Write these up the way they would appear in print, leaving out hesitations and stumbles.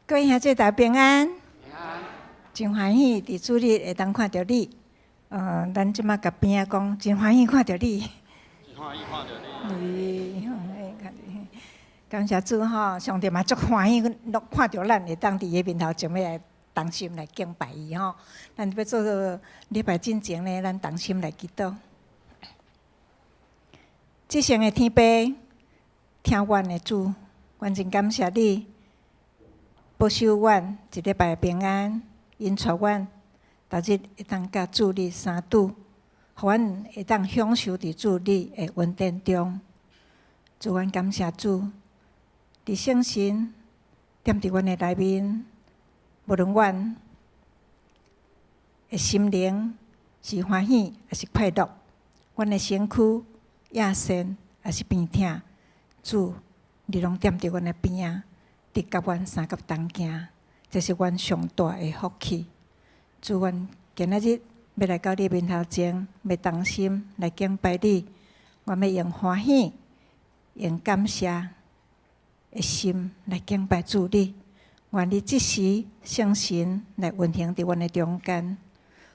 各位兄弟大平安，平安，真欢喜伫主日会当看到你。咱即马甲边仔讲，真欢喜看到你。真欢喜看到你。感谢主吼，上帝嘛足欢喜，看到咱会当伫伊面头前来同心来敬拜伊吼。咱要做礼拜进前呢，咱同心来祈祷。即生的天父，听阮的主，阮真感谢你。保守阮一礼拜平安，因带阮逐日会当甲主你相拄，互阮会当享受伫主你的恩典中。主，阮感谢主，伫圣神踮伫阮的内面，无论阮的心灵是欢喜还是快乐，阮的身躯野身还是病痛，主你拢踮伫阮的边仔。伫甲阮三角同行，这是阮上大的福气。主，阮今仔日要来到你面头前，要同心来敬拜你。阮要用欢喜、用感谢的心来敬拜主你。愿你即时圣神来运行伫阮的中间，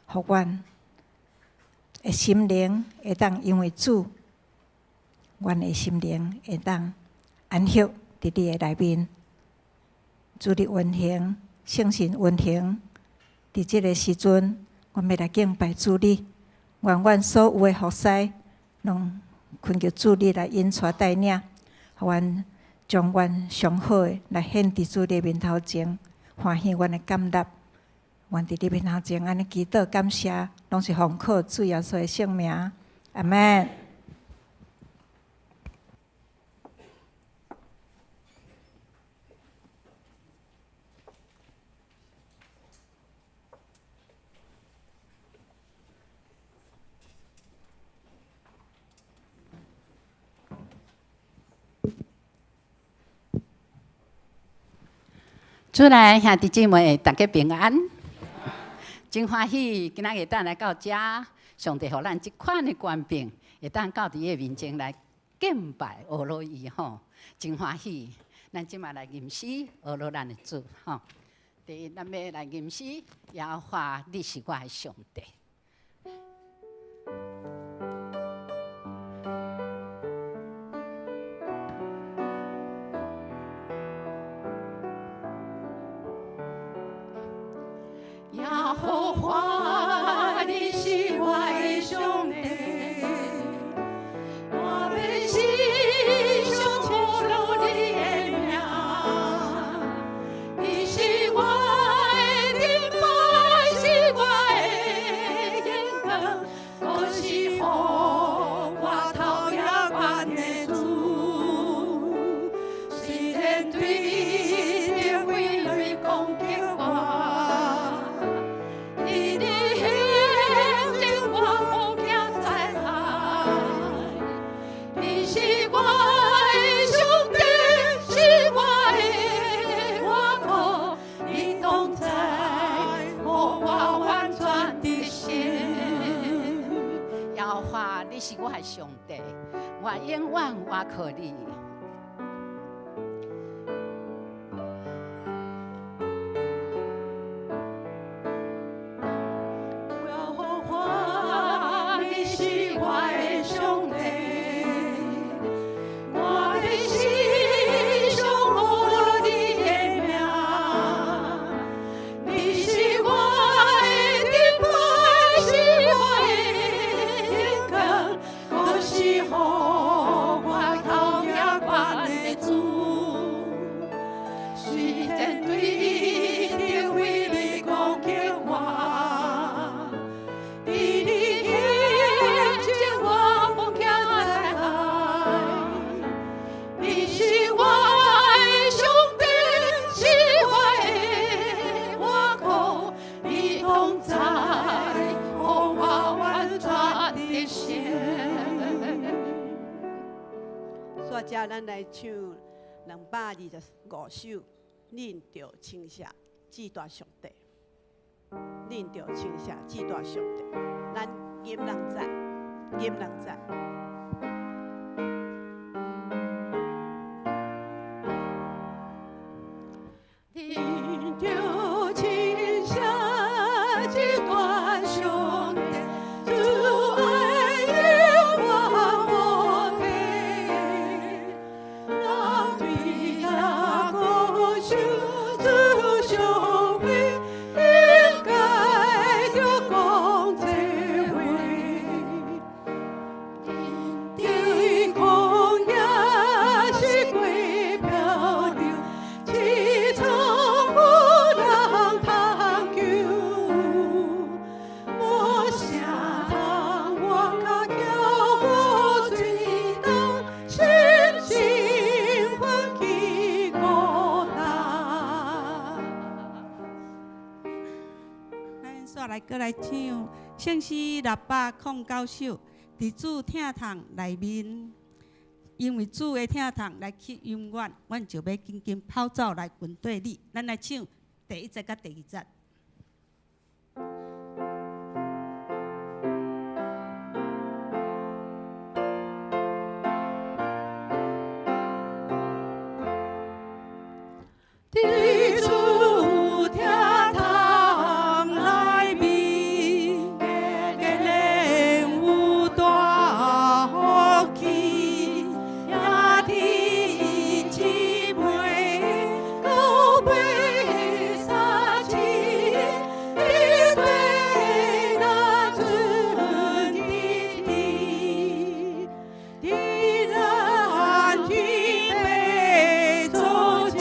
互阮的心灵会当因为主，阮的心灵会当安息伫你的内面。主的运行，圣神运行，伫即个时阵，阮要来敬拜主你。愿阮所有的福祉，拢恳求主你来引带带领，互阮将阮上好的来献伫主你面头前，欢喜阮的感纳。愿伫你面头前安尼祈祷感谢，拢是奉靠主耶稣的圣名，阿门。主内兄弟姊妹，大家平安，真欢喜今仔日当来到遮，上帝互咱即款的权柄，会当到伫伊面前来敬拜阿罗伊吼，真欢喜。咱即马来吟诗阿罗咱的主吼，第一咱要来吟诗，耶和华你是我的上帝。耶和华，你是我的上帝，我要时常呼噜你的名。你是我的顶牌，是我的眼光，我是予我头也关的主。虽然对着为你攻击我。你是我的上帝，我永远我靠你。耶和华，你是我的上帝，我的心上呼噜你的名。你是我的顶牌，是我的我是予我头也关的主，虽然对着为你攻击我，在你眼前我不惊在害。你是我的上帝，是我的依靠，你同在，予我完全的心。煞遮咱来唱225首，恁着称谢至大上帝，恁着称谢至大上帝。咱吟人赞，吟人赞。你来过来唱圣诗609首，伫主听堂内面。因为主的听堂来去音乐，阮就要紧紧跑走来军队里。咱来唱第1节甲第2节。伫主听堂内面，热烈有大福气，也天姊妹高飞三千，一对那尊的地，地然天被走进。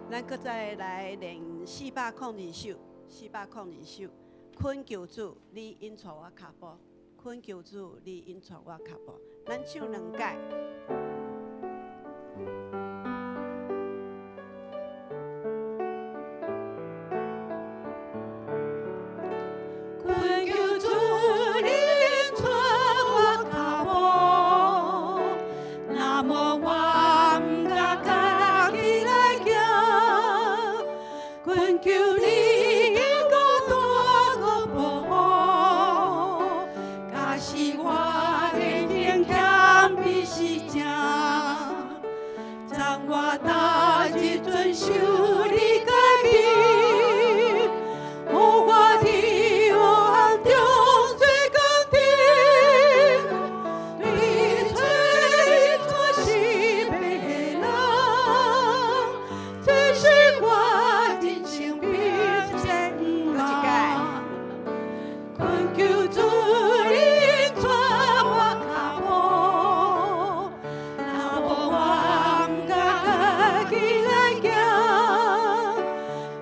咱搁再来练402首，402首。困求主，你引带我脚步；困求主，你引带我脚步。咱唱2届。困求主，你引带我脚步，那么我唔敢家己来行。困求你引我带我步，假使我的天欠比是正，让我大日遵守你诫命，互我伫黑暗中最坚定，你最我是别人，这是我人生必经历。困求主你带我脚步，若无我唔敢家己来行。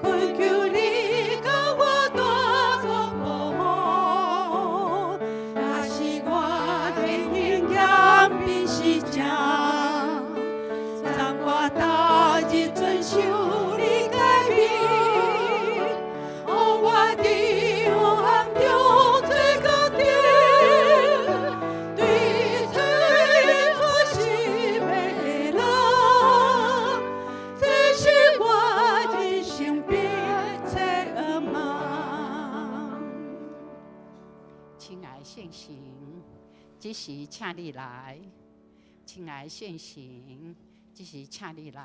困求你甲我带我步，若是我的经验必是正，让我大日遵守你诫命，互我伫黑暗中最坚定，对罪我是别人，这是我人生必切望。亲爱圣神，这时请你来。亲爱圣神，这时请你来，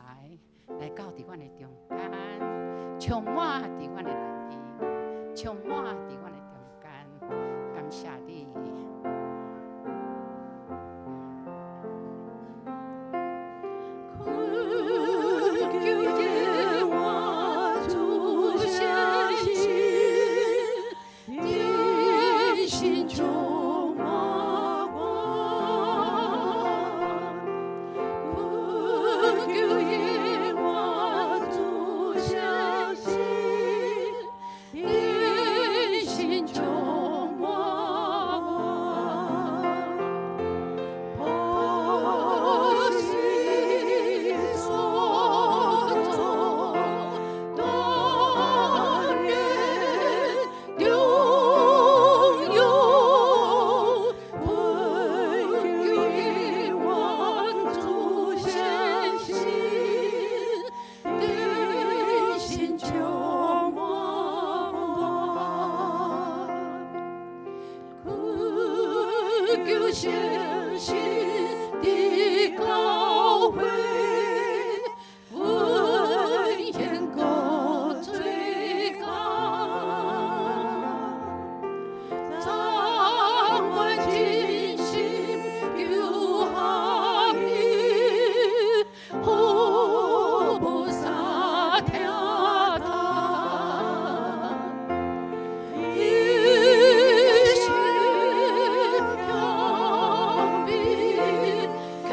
来到伫阮的中间，充满伫阮的内面，充满伫阮的中间。感谢你。困求耶和华主相信，定心充满我。困求耶和华主相信，定心充满我。破碎所中，但愿拥有困求耶和华主相信，定心充满我。困求相信的教会，温言过最高，掌管真心有下面，互不撒听他。一心飘笔，刻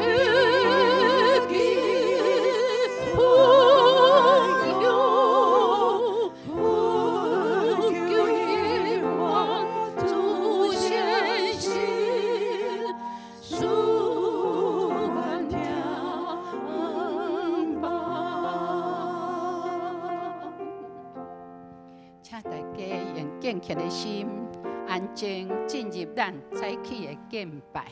敬虔的心，安静进入咱早起的敬拜。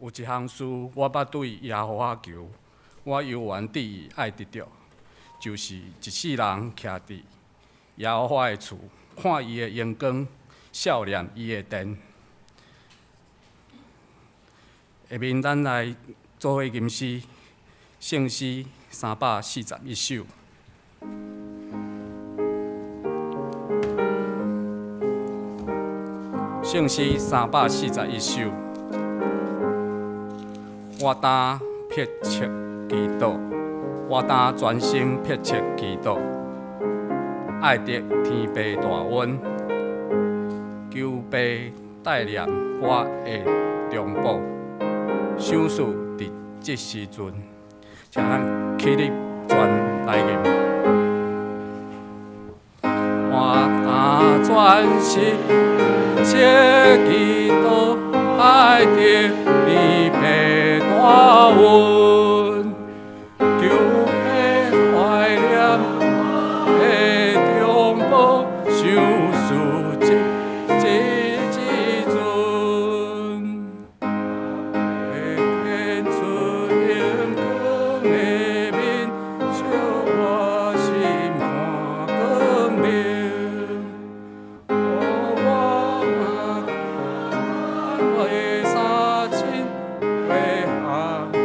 有一项事，我捌对耶和华求，我犹原伫伊爱得着，就是一世人徛伫耶和华的厝，看伊的阳光，笑念伊的殿。下面咱来做伙吟诗，圣诗341首。圣诗341首。我当撇切祈祷，我当专心撇切祈祷，爱得天父大恩，求父带念我的中保，想事伫这时阵，请咱起立全来吟。我当专心切祈祷，爱得天父大恩，求父怀念的中保，想事这时阵，会显出阳光的面，照我心看光明。我的三亲会行天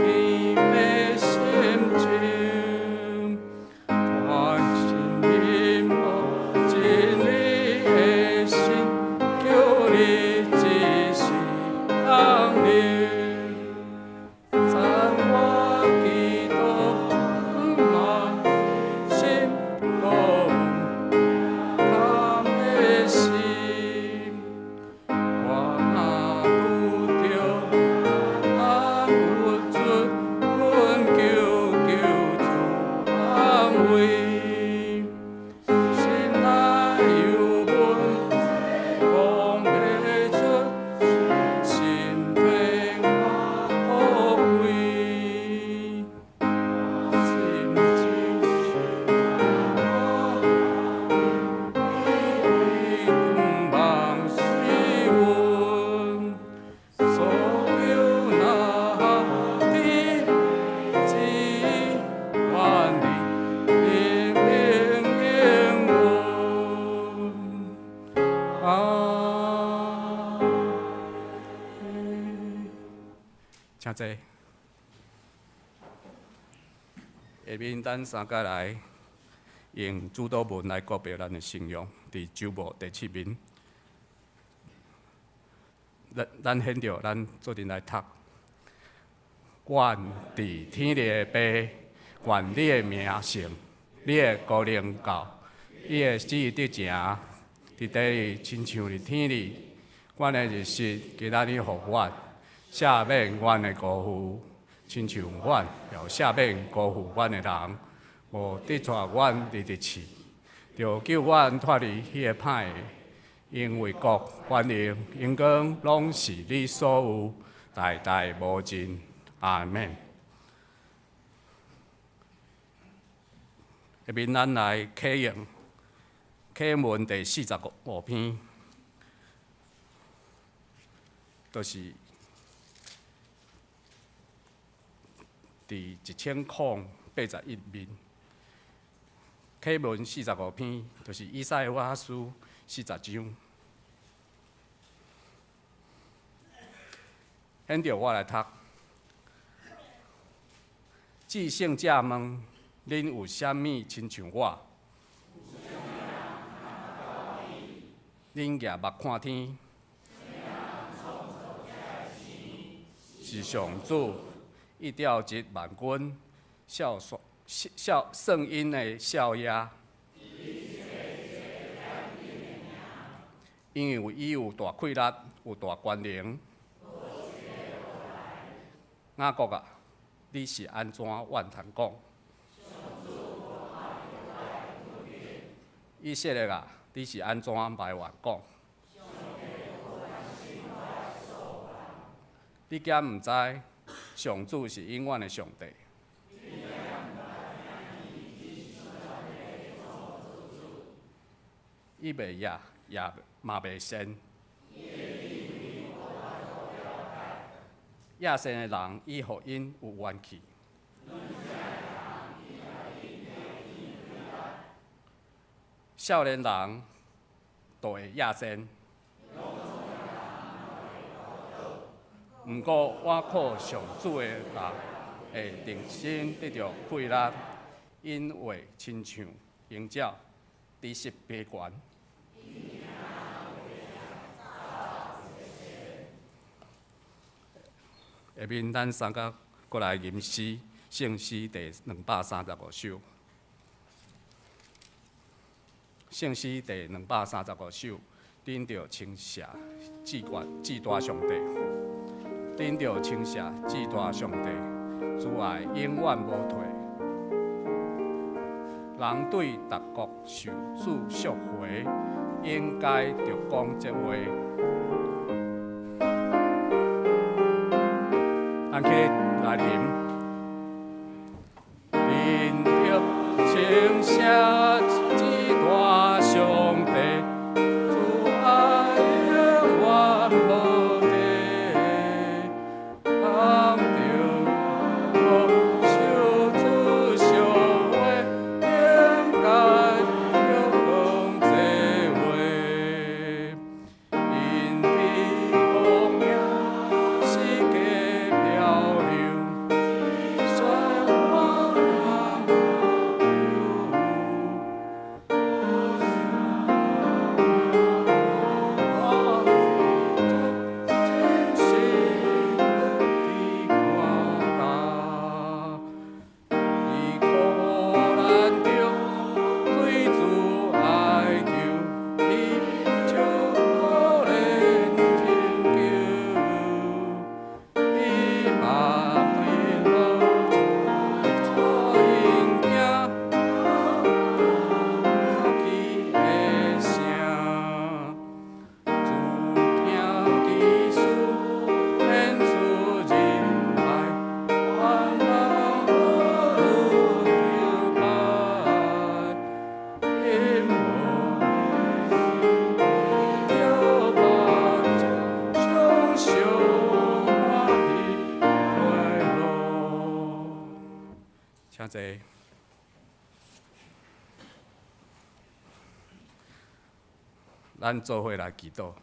啊，请坐。下面咱三个来用主导文来告别咱的信仰。伫周末第7面，咱显着咱做阵来读。愿伫天里的爸，愿你的名圣，你的国能到，你的旨意得成，伫地里亲像伫天里。阮的日食今仔日互阮，赦免阮的辜负，亲像阮要赦免辜负阮的人，无得带阮入地市，就救阮脱离迄个歹的。因为国、权力、荣光，拢是你所有，代代无尽。阿免。下面咱来启用启文第45篇，就是第1081面。启文45篇，就是以赛亚书40章。显着我来读。至圣者问：恁有啥物亲像我？恁举目看天，是上主一调集万军，圣婴的笑靨。因为伊有大气力，有大权能。雅各啊！你是安怎怨叹讲？以色列啊，你是安怎埋怨讲？你敢毋知上主是永远的上帝？伊袂野，也嘛袂善。野生的人，伊互因有怨气。少年人都会野生。毋过我靠上主的人，会定心得到气力，因为亲像鹰鸟，知识飞悬。下面咱三个过来吟诗，圣诗第235首。圣诗第235首，恁着称谢至大上帝，恁着称谢至大上帝，主爱永远无退。人对逐国受主赎回，应该着讲这话。咱起来吟，恁着称谢至大上帝，主爱永远无退。当着国受主赎回，应该着讲这话。因你光明世界漂流，在茫茫请坐。咱做伙来祈祷。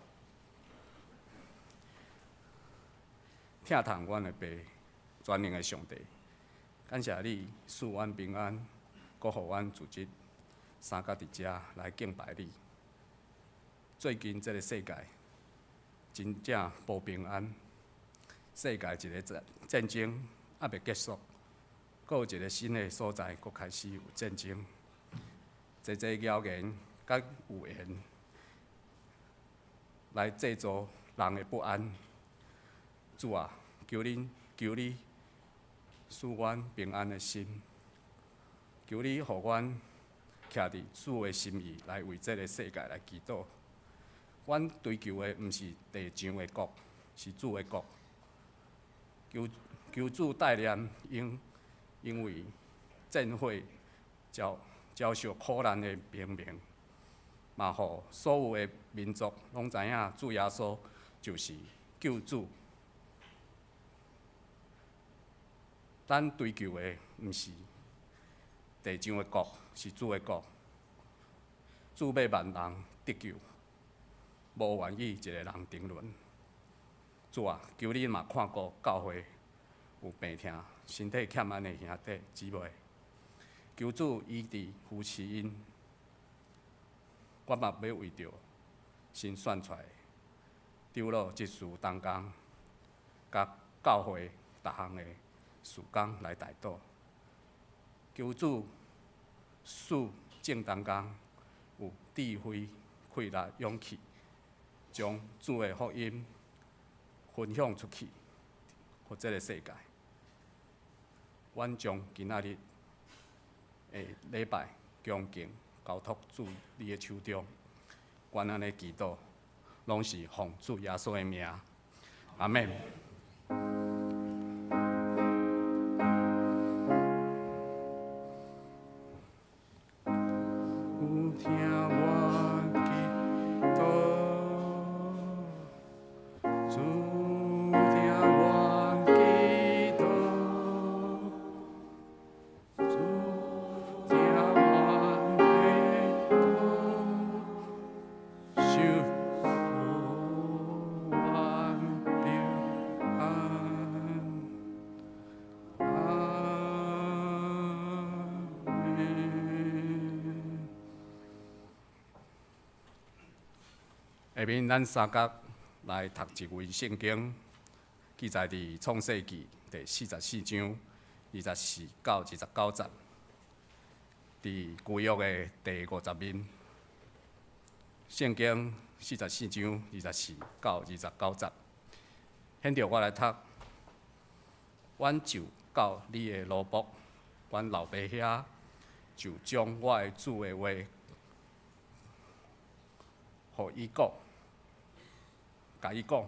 疼痛阮的爸，全能的上帝，感谢你赐阮平安，搁互阮组织三甲伫遮来敬拜你。最近这个世界真正无平安，世界一个战争还未结束，搁有一个新的所在，搁开始有战争。侪谣言甲有言来制造人的不安。主啊，求你赐阮平安的心，求你互阮徛伫主的心意来为这个世界来祈祷。阮追求的毋是地上的国，是主的国。求主带领，因为战火遭受苦难的平民，嘛互所有的民族拢知影主耶稣就是救主。咱追求的毋是地上的国，是主的国。主要万人得救，无愿意一个人沉沦。主啊，求你嘛看顾教会有病痛、身体欠安的兄弟姊妹，求主医治扶持因。我嘛要为着新选出来长老执事同工，甲教会逐项的事工来代祷，求主使正同工有智慧、气力、勇气，将主的福音分享出去，互这个世界。阮将今仔日的礼拜恭敬交托主你的手中，阮安尼祈祷，拢是奉主耶稣的名，阿免。下面咱三角来读一位圣经，记载伫创世纪第44章24到29节，伫旧约的第50面。圣经44章24到29节，现着我来读。阮就到你的奴仆，阮老爸遐，就将我的主的话，互伊讲。甲伊讲，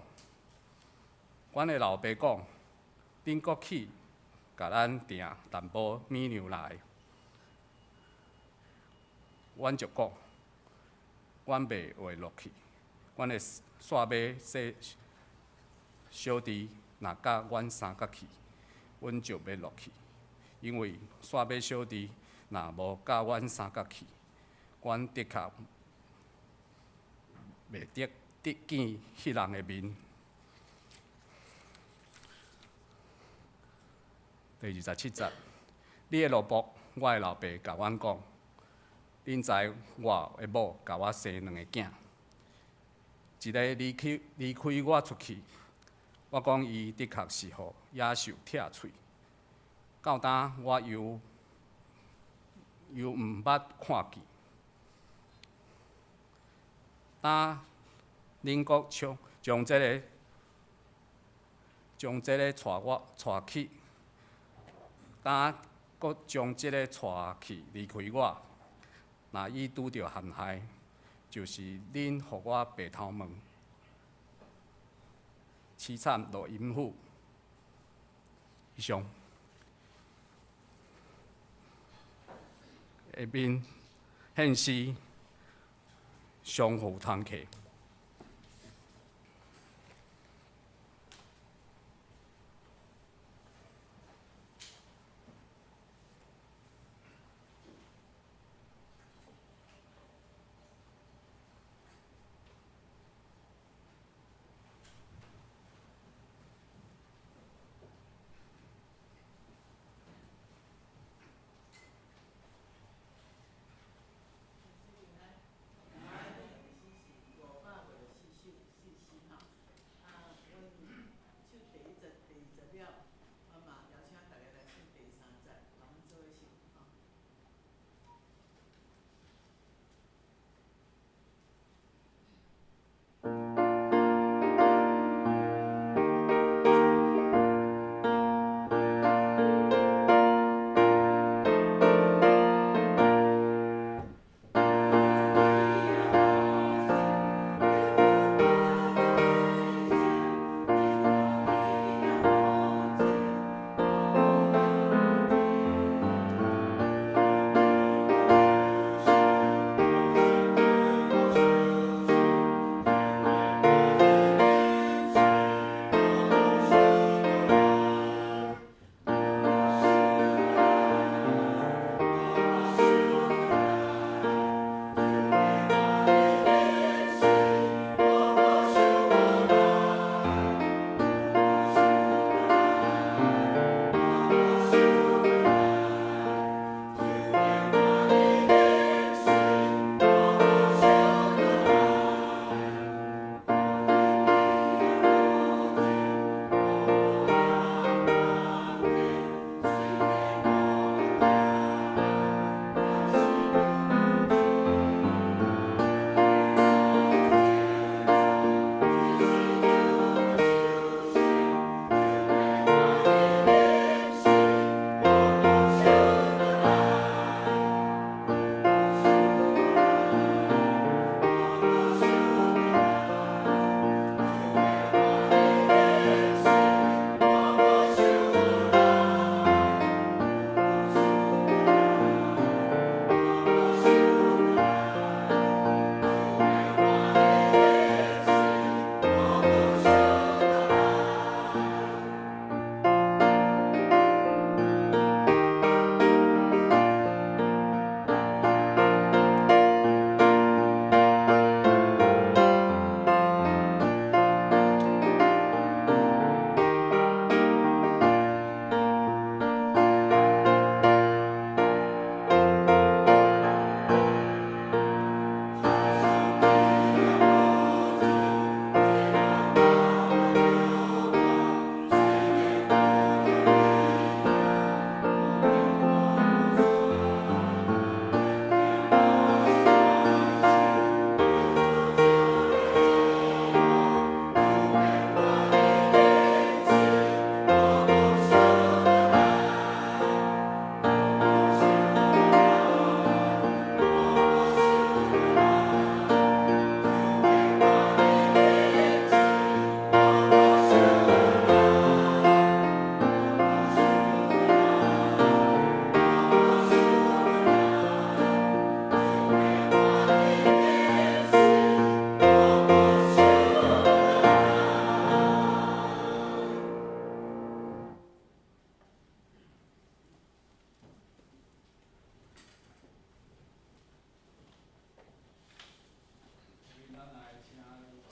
阮的老爸讲，恁国去，甲咱订淡薄米牛来。阮就讲，阮袂会落去。阮的煞马小弟若甲阮三角去，阮就要落去。因为煞马小弟若无甲阮三角去，阮的确袂得见迄人的面。第27节，你的奴仆，我的老爸甲阮讲，恁知我的某甲我生2个囝，一个离开我出去，我讲伊的确是互野兽拆喙，到当我又毋捌看见，当恁国将这个带去，当国将这个带去离开我，若伊拄着陷害，就是恁互我白头毛，凄惨落阴府。以上，下面献诗，相互通客。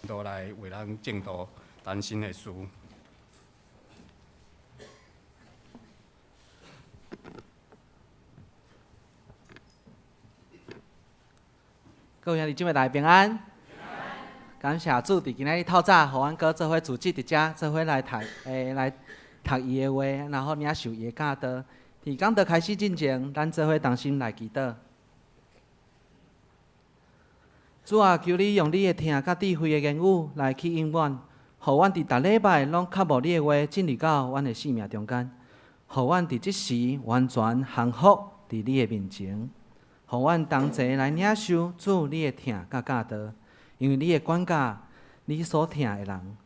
都来为咱正道担心的事。各位兄弟姐妹大家平安。感谢主，伫今仔日透早，互阮哥做伙组织伫遮，做伙来读伊的话，然后领受伊的教导。伫讲道开始之前，咱做伙同心来祈祷。主啊，求你用你的听甲智慧的言语来去应允，互阮伫逐礼拜拢较无你的话进入到阮的生命中间，互阮伫即时完全降服伫你的面前，互阮同齐来领受主你的听甲教导。因为你的管教，你所听的人，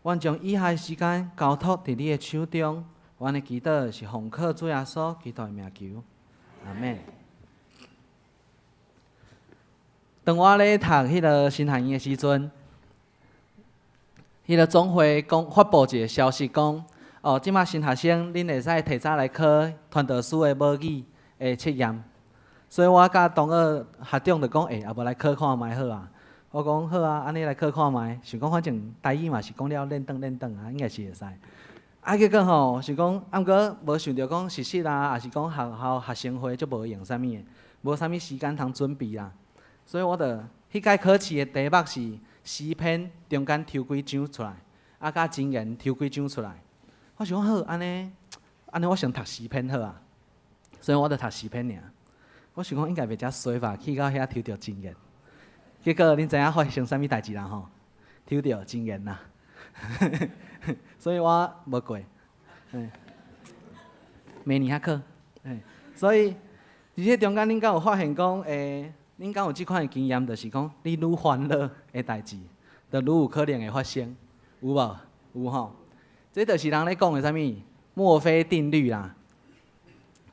阮将以下的时间交托伫你的手中。阮的祈祷是奉靠主耶稣基督的名求，阿门。当我咧读迄个新学院的时阵，迄个总会发布一个消息讲，即马新学生恁会使提早来考传道书的母语的测验。所以我甲同学学长就讲，也无来考看觅好啊。我讲好啊，安尼来考看觅，想讲反正台语嘛是讲了练转啊，应该是会使。结果吼是讲，毋过无想着讲实习啊，也是讲学校学生会就无用啥物的，无啥物时间通准备啦。所以我着迄届考试的题目是诗篇中间抽几张出来，甲箴言抽几张出来。我想讲好，安尼我先读诗篇好啊，所以我着读诗篇尔。我想讲应该袂遮衰吧，去到遐抽着箴言。结果恁知影发生啥物代志啦吼？抽着箴言啦，所以我无过。明年遐考，所以伫这中间恁敢有发现讲，恁敢有即款的经验，就是讲你愈烦恼的代志，就愈有可能会发生，有无？有吼。这就是人咧讲的啥物？墨菲定律啦。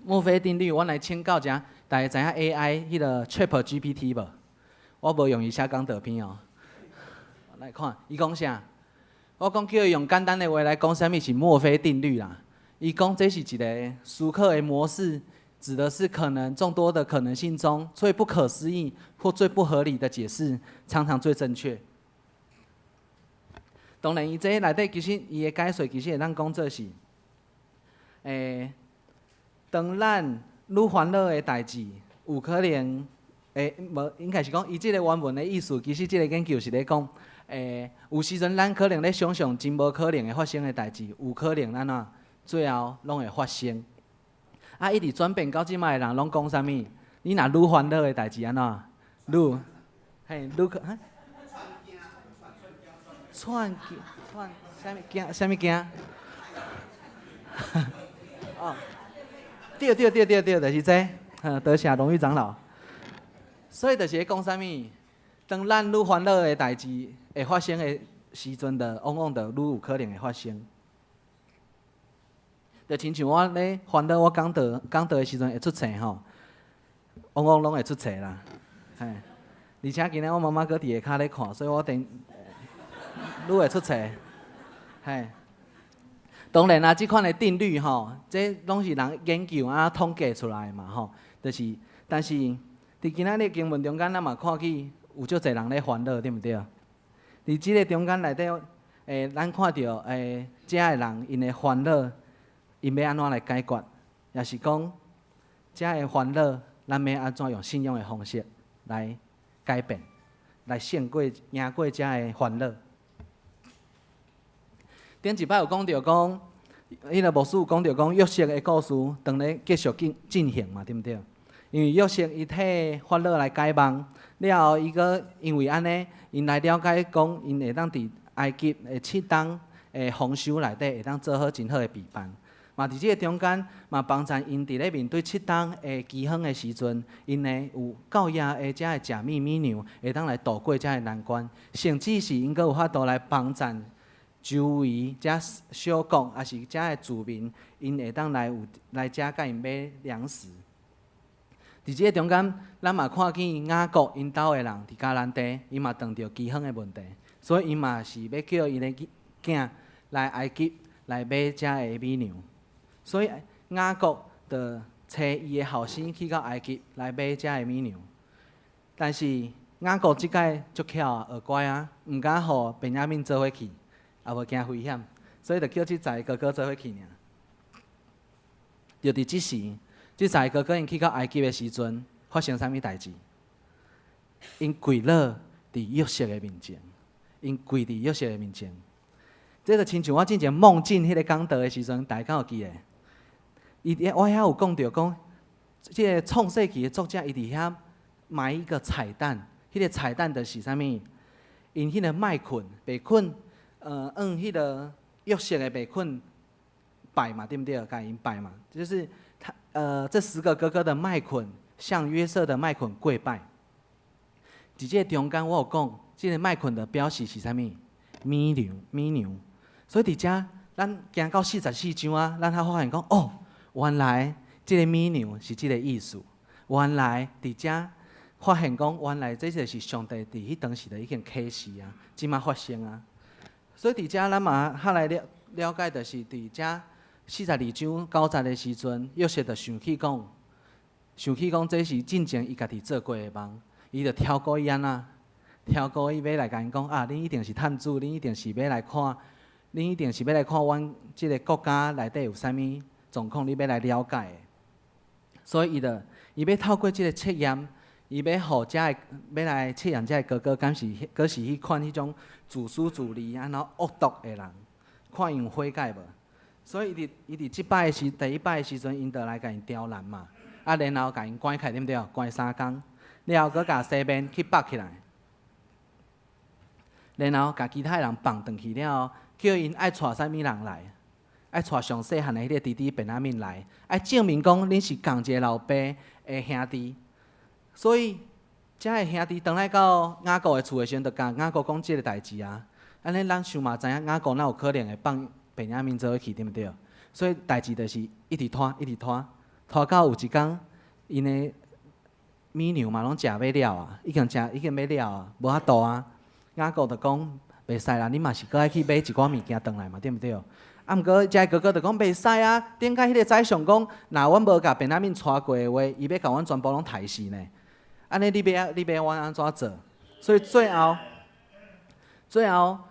墨菲定律，阮来请教一下，大家知影 AI 迄个 ChatGPT 无？我无用伊写讲道片哦。来看，伊讲啥？我讲叫伊用简单的话来讲，啥物是墨菲定律啦？伊讲这是一个思考的模式，指的是可能众多的可能性中最不可思议或最不合理的解释，常常最正确。当然，伊这内底其实伊的解说其实会当讲做是，当咱愈烦恼的代志，有可能。无应该是讲，伊即个原文的意思，其实即个研究是咧讲，有时阵咱可能咧想象真无可能会发生的代志，有可能咱怎最后拢会发生。一直转变到即摆的人拢讲啥物？你若愈烦恼的代志安怎？愈可串啥物惊？哦，对，就是这，多谢荣誉长老。所以就是咧讲啥物？当咱愈烦恼的代志会发生的时阵，往往愈有可能会发生。就亲像我咧烦恼我讲道的时阵会出错吼，往往拢会出错啦。而且今日我妈妈搁伫下骹咧看，所以我愈会出错。当然啦，即款的定律吼，这拢是人研究统计出来的嘛吼，就是但是。伫今仔日经文中间，咱嘛看去有足侪人咧烦恼，对毋对？伫即个中间内底，咱看到遮个人因的烦恼，因要安怎来解决？也是讲，遮个烦恼，咱要安怎用信仰的方式来改变，来胜过赢过遮个烦恼。顶一摆有讲到讲，迄个牧师有讲到讲约瑟的故事，当咧继续进行嘛，对毋对？因为约瑟伊替法老来解梦，了后伊个因为安尼，因来了解讲，因会当伫埃及的7档丰收内底会当做好真好的备办。嘛伫即个中间，嘛帮助因伫咧面对7档的饥荒的时阵，因呢有够野的遮个食米牛，会当来度过遮个难关，甚至是因阁有法度来帮助周围遮小国，也是遮个住民，因会当来遮甲因买粮食。伫即个中间，咱嘛看见雅各因兜的人伫迦南地，伊嘛碰到饥荒的问题，所以伊嘛是要叫伊的囝来埃及来买遮个米牛。所以雅各就找伊的后生去到埃及来买遮个米牛。但是雅各即摆足巧啊，学乖啊，毋敢互便雅悯做伙去，也无惊危险，所以就叫即十个哥哥做伙去尔。就伫即时，即十个哥哥因去到埃及的时阵，发生啥物代志？因跪落伫约瑟的面前，因跪伫约瑟的面前。这个亲像我之前梦境迄个讲道的时阵，大家有记诶？我遐有讲到讲，即个创世纪的作者伊伫遐埋一个彩蛋。迄个彩蛋就是啥物？因迄个麦捆被捆，迄个约瑟的被捆拜嘛，对不对？甲因拜嘛，就是他这10个哥哥的麦捆向约瑟的麦捆跪拜。伫这中间我有讲，这个麦捆的标示是啥物？米牛。所以伫遮咱行到44章啊，咱才发现讲，哦，原来这个米牛是这个意思。原来伫遮。发现讲，原来这就是上帝伫迄当时的已经启示啊，即马发生啊。所以伫遮咱嘛较来了解，就是伫遮42章90的时阵，约瑟就想起讲，这是进前伊家己做过的梦，伊就挑过伊安那，挑过伊要来甲因讲啊，恁一定是探子，恁一定是要来看，恁一定是要来看阮即个国家内底有啥物状况，你要来了解的。所以伊要透过即个测验。伊要互遮个要来测验遮个哥哥，敢是佫是迄款迄种自私自利、安怎恶毒的人，看因有悔改无？所以伊伫即摆第一摆的时阵，因就来甲因刁难嘛，啊，然后甲因关起来，对不对？关3工，了后佫甲西边去绑起来，然后甲其他人放转去了后，叫因爱带啥物人来？爱带上细汉的迄个弟弟便雅悯来，爱证明讲恁是共一个老爸的兄弟。所以，遮个兄弟倒来到雅各的厝的时阵，就甲雅各讲即个代志啊。安尼咱想嘛知影，雅各哪有可能会放便雅悯做伙去，对毋对？所以代志就是一直拖，拖到有一天，因的米牛嘛拢食要了啊，已经要了啊，无法度啊。雅各就讲袂使啦，你嘛是搁爱去买一寡物件转来嘛，对毋对？啊，毋过遮哥哥就讲袂使啊，顶解迄个宰相讲，若阮无甲便雅悯带过的话，伊要甲阮全部拢刣死呢。安尼你要阮安怎做？所以最后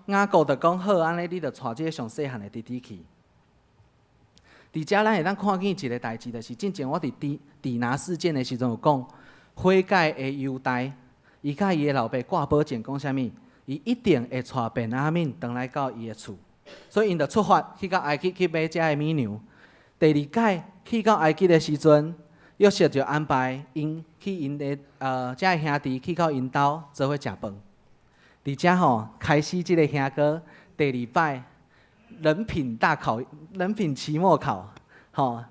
雅各就讲好，安尼你就带即个上细汉的弟弟去。伫遮咱会当看见一个代志，就是之前我伫底拿事件的时阵有讲，悔改的犹大，伊甲伊的老爸挂保证讲啥物？伊一定会带便雅悯转来到伊的厝，所以因就出发去到埃及去买遮的米牛。第二届去到埃及的时阵，约瑟就安排因去因的遮个兄弟去到因兜做伙食饭。伫遮吼开始即个兄哥第2摆人品期末考，吼，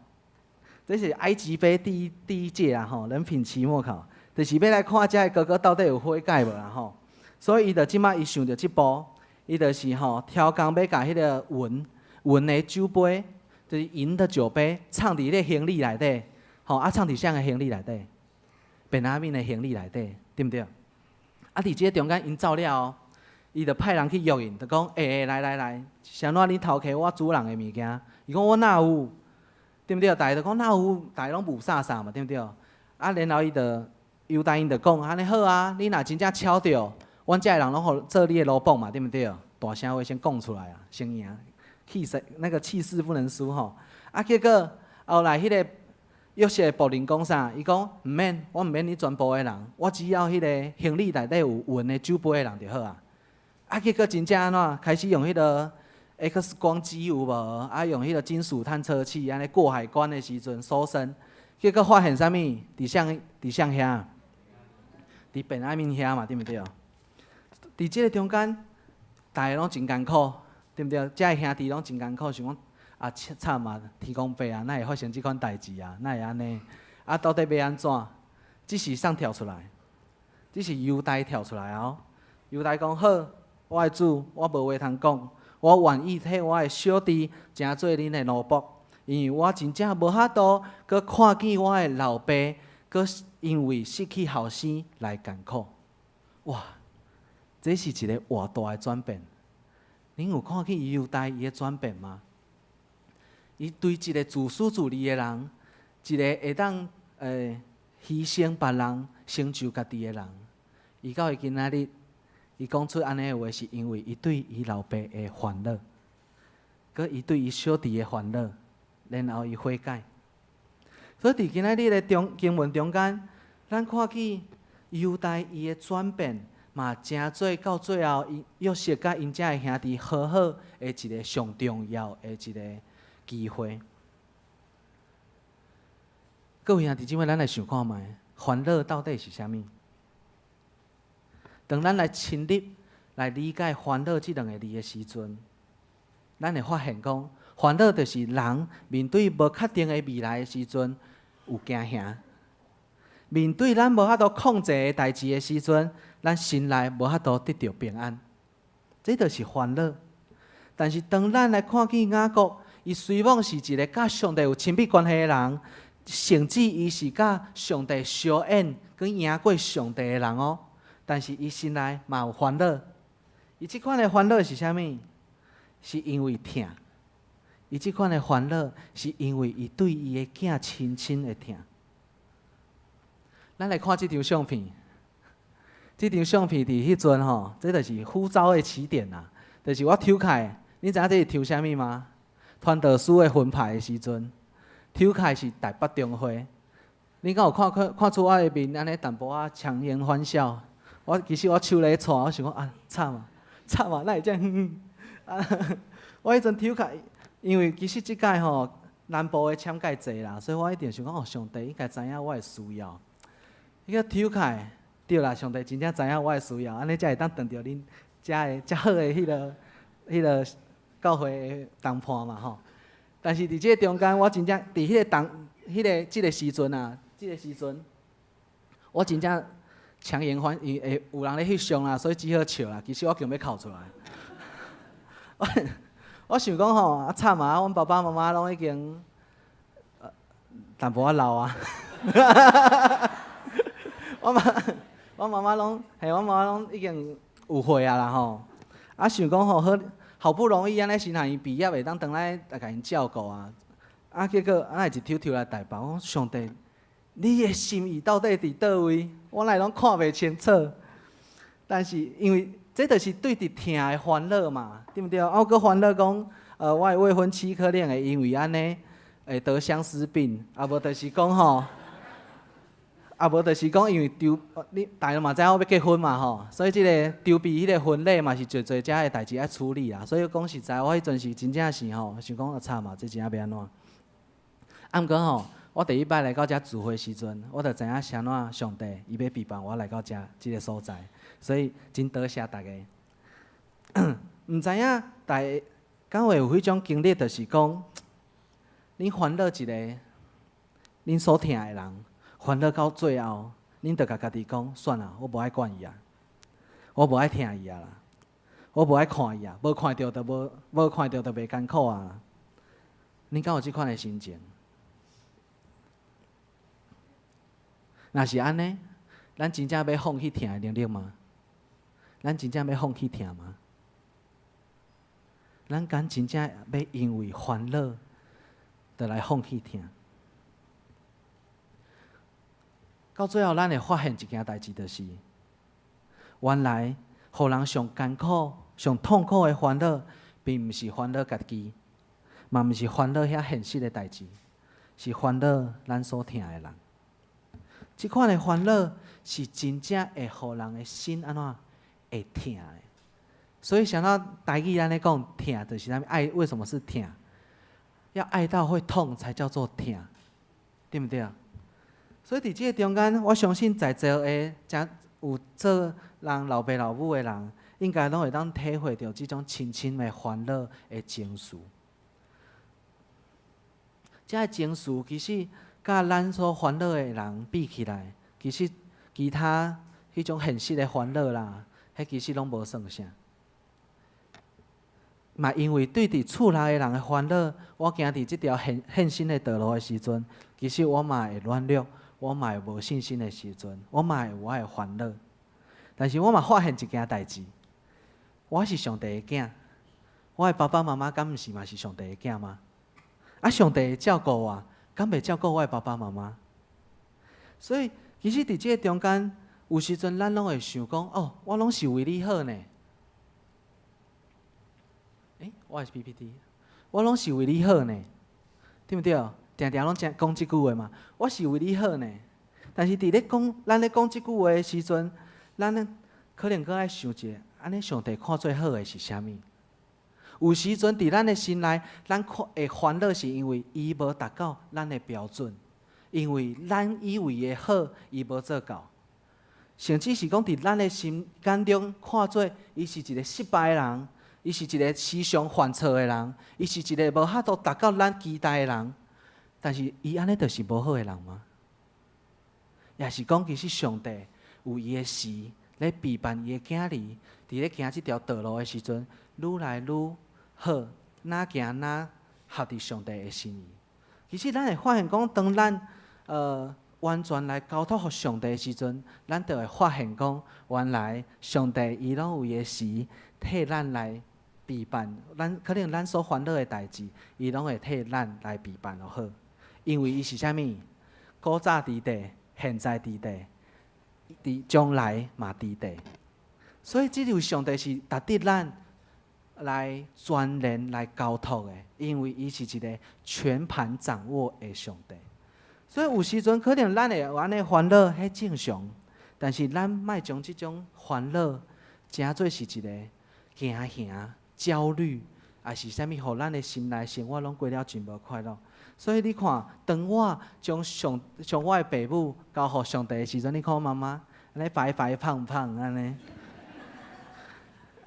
这是埃及杯第一届啦吼，人品期末考，就是要来看遮个哥哥到底有悔改无啦吼。所以伊就即马伊想着即步，伊就是吼挑工要甲迄个银的酒杯，就是银的酒杯，藏伫咧行李内底。吼，藏伫啥个行李内底？便雅悯的行李内底，对毋对？啊，伫即个中间，因走了后，伊就派人去约因，就讲：来，谁怎你偷摕我主人的物件？伊讲我哪有，对毋对？大家就讲哪有，大家拢无啥嘛，对毋对？啊，然后伊就犹大因就讲：安尼好啊，你若真正敲着，阮遮个人拢互做你的老板嘛，对毋对？大声话先讲出来啊，先赢，气势不能输吼。啊，结果后来迄个。约瑟的仆人讲啥？伊讲毋免，我毋免你全部的人，我只要迄个行李内底有银的酒杯的人就好啊。啊，结果真正安怎开始用迄个 X 光机有无？啊，用迄个金属探测器，安尼过海关的时阵搜身，结果发现啥物？伫向遐，伫便雅悯遐嘛，对毋对？伫即个中间，大家拢真艰苦，对毋对？遮个兄弟拢真艰苦，想讲。啊，惨啊！天公伯啊，哪会发生即款代志啊？哪会安尼？啊，到底要安怎？只是谁跳出来？只是犹大跳出来哦。犹大讲好，我的主，我无话通讲，我愿意替我的小弟成做恁的奴仆，因为我真正无法度，佮看见我的老爸，佮因为失去后生来艰苦。哇，这是一个偌大的转变。恁有看见犹大伊的转变吗？伊对一个自私自利的人，一个会当牺牲别人、成就家己的人，伊到伊今仔日，伊讲出安尼的话，是因为伊对伊老爸的烦恼，佮伊对伊小弟的烦恼，然后伊悔改。所以伫今仔日的经文中间，咱看见犹大伊的转变，嘛真做到最后，约瑟甲因遮的兄弟和好的一个上重要的一个机会。各位兄弟姊妹，咱来想看觅，烦恼到底是啥物？当咱来深入来理解烦恼这两个字的时阵，咱会发现讲，烦恼就是人面对无确定的未来的时阵有惊吓，面对咱无法度控制的代志的时阵，咱心内无法度得到平安，这就是烦恼。但是当咱来看见雅各，伊虽然是一个甲上帝有亲密关系的人，甚至伊是甲上帝相ain佮赢过上帝的人哦。但是伊心内嘛有烦恼，伊即款的烦恼是啥物？是因为疼。伊即款的烦恼是因为伊对伊的囝亲亲的疼。咱来看即张相片，即张相片伫迄阵吼，这就是浮躁的起点啦。就是我抽开，你知影这是抽啥物吗？传道书的分派的时阵，抽开是台北中会。你敢有看出我的面安尼淡薄仔强颜欢笑？其实我手咧颤，我想讲啊，惨啊，哪会这样？我迄阵抽开，因为其实即届吼南部的签介济啦，所以我一定想讲哦，上帝应该知影我的需要。伊个抽开，对啦，上帝真正知影我的需要，安尼才会当当着恁遮好的迄个教会的同伴嘛吼。但是伫即个中间，我真正伫即个时阵啊，我真正。强颜欢，会有人咧翕相啦，所以只好笑啦。其实我强要哭出来。我想讲吼，啊惨啊！阮爸爸妈妈拢已经淡薄仔老啊。我妈妈拢已经有岁啊啦吼。啊想讲吼，好不容易安尼先让伊毕业，会当回来来甲因照顾啊。啊结果安尼一抽来台北，我讲上帝。你的心意到底伫倒位？我来拢看袂清楚。但是因为这就是对伫疼的烦恼嘛，对不对？啊，我烦恼讲，我的未婚妻可能会因为安尼会得相思病，啊无就是讲吼，啊无就是讲因为你大家嘛知影我要结婚嘛吼，所以即个筹备迄个婚礼嘛是做遮的代志要处理啦。所以讲实在，我迄阵是真正是吼，想讲惨嘛，这真正要安怎？啊，毋过吼。我第一摆来到遮聚会时阵，我就知影啥怎上帝伊要陪伴我来到遮即个所在，所以真多谢大家。毋知影大家敢会有迄种经历，就是讲，恁烦恼一个恁所疼的人，烦恼到最后，恁就甲家己讲，算啦，我无爱管伊啊，我无爱疼伊啊啦，我无爱看伊啊，无看到就无看到就袂艰苦啊。恁敢有即款的心情？若是安尼，咱真正要放弃疼的能力吗？咱真正要放弃疼吗？咱敢真正要因为烦恼，就来放弃疼？到最后，咱会发现一件代志，就是原来，互人上艰苦、上痛苦的烦恼，并毋是烦恼家己，嘛毋是烦恼遐现实的代志，是烦恼咱所疼的人。即款的烦恼是真正会互人的心安怎会疼的。所以想到台语咱咧讲疼，就是咱爱为什么是疼？要爱到会痛才叫做疼，对不对？所以伫即个中间，我相信在座的真有做人老爸老母的人，应该拢会当体会到即种亲亲的烦恼的情绪。这个情绪其实。甲咱所烦恼的人比起来，其实其他迄种现实的烦恼啦，迄其实拢无算啥。嘛，因为对伫厝内的人的烦恼，我行伫即条现实的道路的时阵，其实我嘛会软弱，我嘛会无信心的时阵，我嘛会有我的烦恼。但是我嘛发现一件代志，我是上帝的囝，我的爸爸妈妈敢毋是嘛是上帝的囝吗？啊，上帝会照顾我。敢袂照顾我的爸爸妈妈？所以其实伫即个中间，有时阵咱拢会想讲，哦，我拢是为你好呢。我是 PPT， 我拢是为你好呢，对毋对？定定拢讲即句话嘛，我是为你好呢。但是伫咧讲，咱咧讲即句话的时阵，咱可能搁爱想一下，安尼上帝看做好的是啥物？有时阵伫咱的心内，咱会烦恼，是因为伊无达到咱的标准，因为咱以为的好，伊无做到，甚至是讲伫咱的心眼中看做伊是一个失败的人，伊是一个时常犯错的人，伊是一个无法度达到咱期待的人。但是伊安尼就是无好的人吗？也是讲其实上帝有伊的时，咧陪伴伊的囝儿，伫咧行即条道路的时阵，愈来愈好，哪行哪合伫上帝的心意。其实咱会发现讲，当咱完全来交托互上帝的时阵，咱就会发现讲，原来上帝伊拢有伊的时替咱来陪伴。咱可能咱所烦恼的代志，伊拢会替咱来陪伴就好。因为伊是啥物？古早伫地，现在伫地，伫将来嘛伫地。所以，这位上帝是值得咱来全然来交托的，因为伊是一个全盘掌握的上帝。所以有时阵可能咱会有安尼烦恼，迄正常。但是咱莫将即种烦恼，诚做是一个惊吓、焦虑，也是啥物，互咱的心内生活拢过了真无快乐。所以你看，当我将我的爸母交互上帝的时阵，你看我妈妈安尼白白胖胖安尼，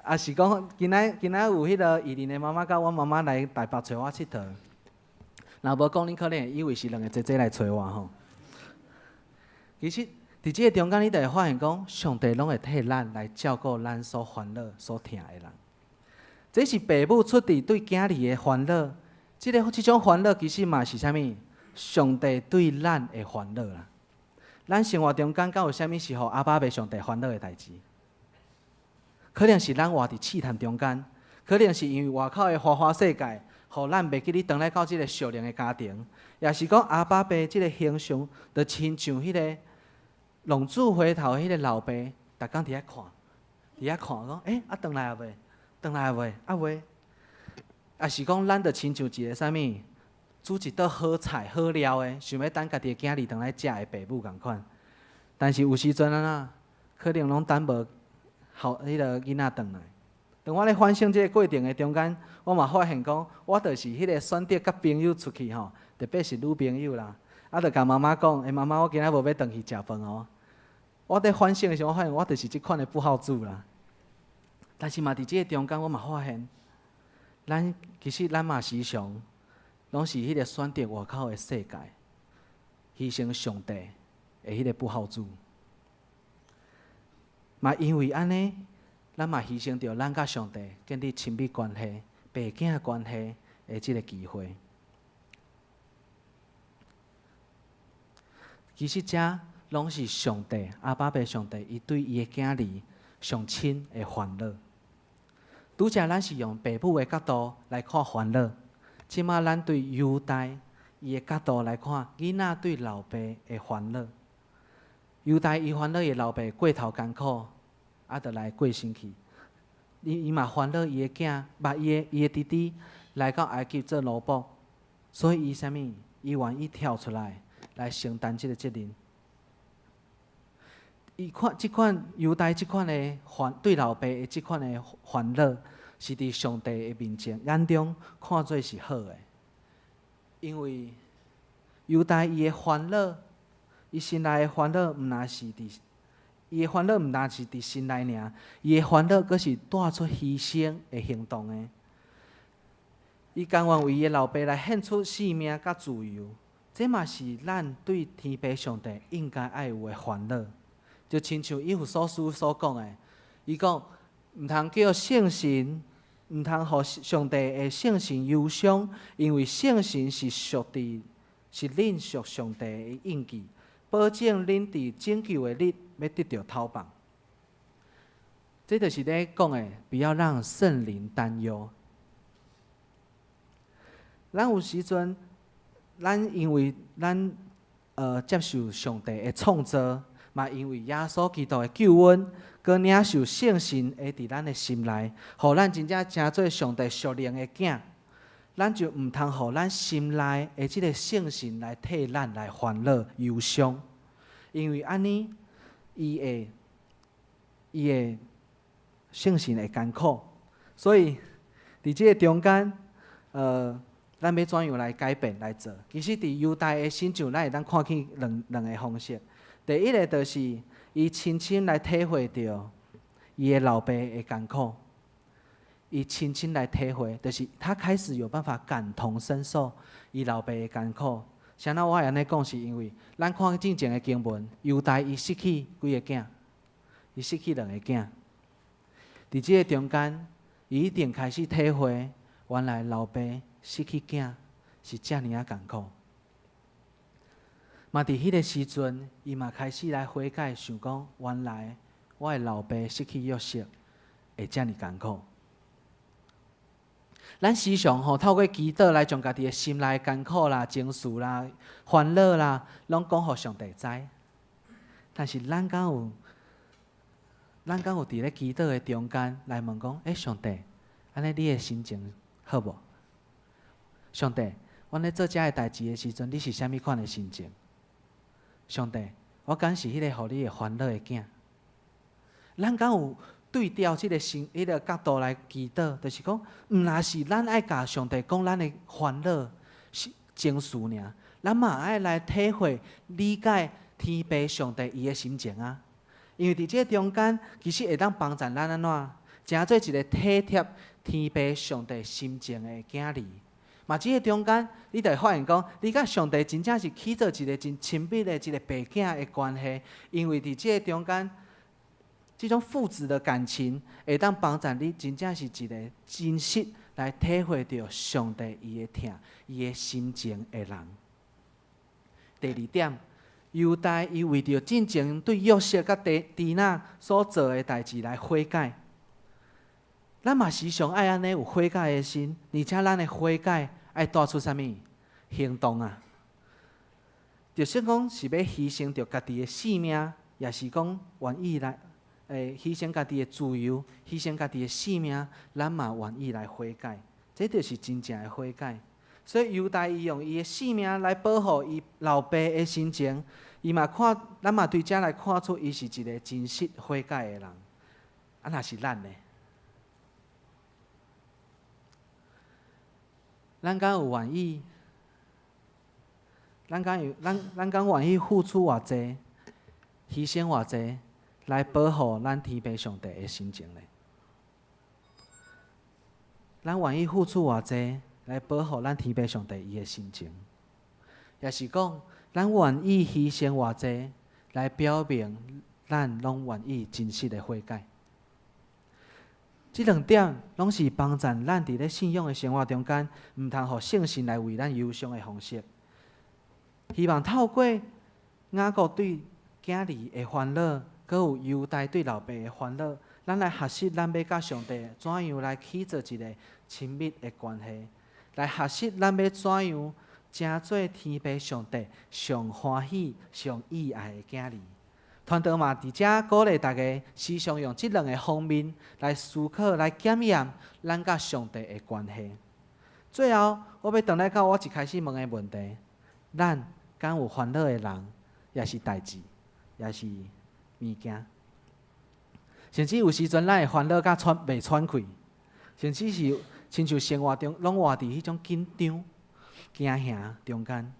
也是讲今仔有迄个伊琳的妈妈甲我妈妈来台北找我佚佗，若无讲，你可能会以为是两个姐姐来找我吼。其实伫即个中间，你就会发现讲，上帝拢会替咱来照顾咱所烦恼、所疼的人。这是爸母出伫对囝儿的烦恼。即种烦恼其实嘛是啥物？上帝对咱的烦恼啦。咱生活中间敢有啥物是互阿爸爸上帝烦恼的代志？可能是咱活伫试探中间，可能是因为外口的花花世界，互咱袂记哩转来到即个属灵的家庭，也是讲阿爸爸即个形象，就亲像迄个浪子回头迄个老爸，逐工伫遐看，讲，转来啊未？转来啊未？啊未？也是讲，咱就亲像一个啥物，煮一道好菜好料的，想要等家己的囝儿转来食的爸母共款。但是有时阵可能拢等无好迄个囡仔转来。当我咧反省即个过程的中间，我嘛发现讲，我就是迄个选择甲朋友出去吼，特别是女朋友啦，就甲妈妈讲，妈妈，我今仔无要转去食饭哦。我伫反省的时候，我发现我就是即款的不好主啦。但是嘛，伫即个中间，我嘛发现。其实咱嘛时常，拢是迄个选择外口的世界，牺牲上帝的迄个不好主。嘛因为安尼，咱嘛牺牲着咱甲上帝建立亲密关系、爸囝关系的即个机会。其实这拢是上帝阿爸爸上帝，伊对伊的囝儿上亲的烦恼。拄则咱是用爸母的角度来看烦恼，即马咱对犹大伊的角度来看囡仔对老爸的烦恼。犹大伊烦恼伊老爸过头艰苦，就来过身去。伊嘛烦恼伊的囝，伊的弟弟来到埃及做奴仆，所以伊啥物？伊愿意跳出来承担即个责任。伊看即款犹大即款的对老爸的即款的烦恼，是伫上帝的面前眼中看做是好的，因为犹大伊的烦恼，伊心内的烦恼毋单是伫，伊的烦恼毋单是伫心内尔，伊的烦恼佫是带出牺牲的行动的。伊甘愿为伊的老爸来献出性命甲自由，这嘛是咱对天父上帝应该爱有的烦恼。就亲像以弗所书所讲的，伊讲毋通叫圣神，毋通互上帝的圣神忧伤，因为圣神是恁属上帝的印记，保证恁伫拯救的日要得到头棒。这就是咧讲的，不要让圣灵担忧。咱有时阵，咱因为咱接受上帝的创造。嘛因为耶稣基督的救恩，佮领受圣神会伫咱的心内，互咱真正成做上帝属灵的囝。咱就毋通互咱心内的即个圣神来替咱来烦恼忧伤，因为安尼，伊的圣神会艰苦，所以伫即个中间，咱要怎样来改变来做？其实伫犹大的心上，咱会当看见两个方式。第一个就是伊亲身来体会到伊的老爸的艰苦，伊亲身来体会，就是他开始有办法感同身受伊老爸的艰苦。啥那我会安尼讲，是因为咱看之前的经文，犹大伊失去几个囝，伊失去2个囝。伫即个中间，伊一定开始体会，原来老爸失去囝是遮尔啊艰苦。嘛，伫迄个时阵，伊嘛开始来悔改，想讲原来我的老爸失去约瑟会遮尔艰苦。咱时常透过祈祷来将家己的心内艰苦啦、情绪啦、烦恼啦，拢讲互上帝知。但是咱敢有伫咧祈祷的中间来问讲，上帝，安尼你的心情好无？上帝，阮咧做遮个代志的时阵，你是啥物款的心情？上帝，我敢是迄个互你的烦恼的囝。咱敢有对调即个角度来祈祷，就是讲，毋若是咱爱甲上帝讲咱的烦恼情绪尔，咱嘛爱来体会、理解天父上帝伊的心情啊。因为伫即个中间，其实会当帮助咱安怎，诚做一个体贴天父上帝心情的囝儿。嘛，即个中间，你就会发现讲，你甲上帝真正是起做一个真亲密的一个爸囝的关系。因为伫即个中间，这种父子的感情会当帮助你，真正是一个真实来体会到上帝伊的疼、伊的心情的人。第二点，犹大伊为着进前对约瑟甲狄娜所做的代志来悔改。咱嘛时常爱安尼有悔改的心，而且咱的悔改爱带出啥物行动啊？就算讲是要牺牲着家己的性命，也是讲愿意来牺牲家己的自由，牺牲家己的性命，咱嘛愿意来悔改。这就是真正的悔改。所以犹大伊用伊的性命来保护伊老爸的心情，咱嘛对遮来看出伊是一个真实悔改的人。啊，若是咱呢？咱敢有愿意？咱敢愿意付出偌济，牺牲偌济，来保护咱天父上帝的心情呢？咱愿意付出偌济，来保护咱天父上帝伊的心情？也是讲，咱愿意牺牲偌济，来表明咱拢愿意真实的悔改？这2点拢是帮助咱伫咧信仰的生活中间，毋通互圣神来为咱忧伤的方式。希望透过雅各对囝儿的烦恼，佮有犹大对老爸的烦恼，咱来学习咱要甲上帝怎样来起做一个亲密的关系，来学习咱要怎样成做天父上帝上欢喜、上意爱的囝儿。团队嘛，伫遮鼓励大家时常用这2个方面来思考、来检验咱甲上帝的关系。最后，我要回来到我一开始问的问题：咱敢有烦恼的人，也是代志，也是物件？甚至有时阵，咱会烦恼甲袂喘气，甚至是亲像生活中拢活伫迄种紧张、惊吓中间。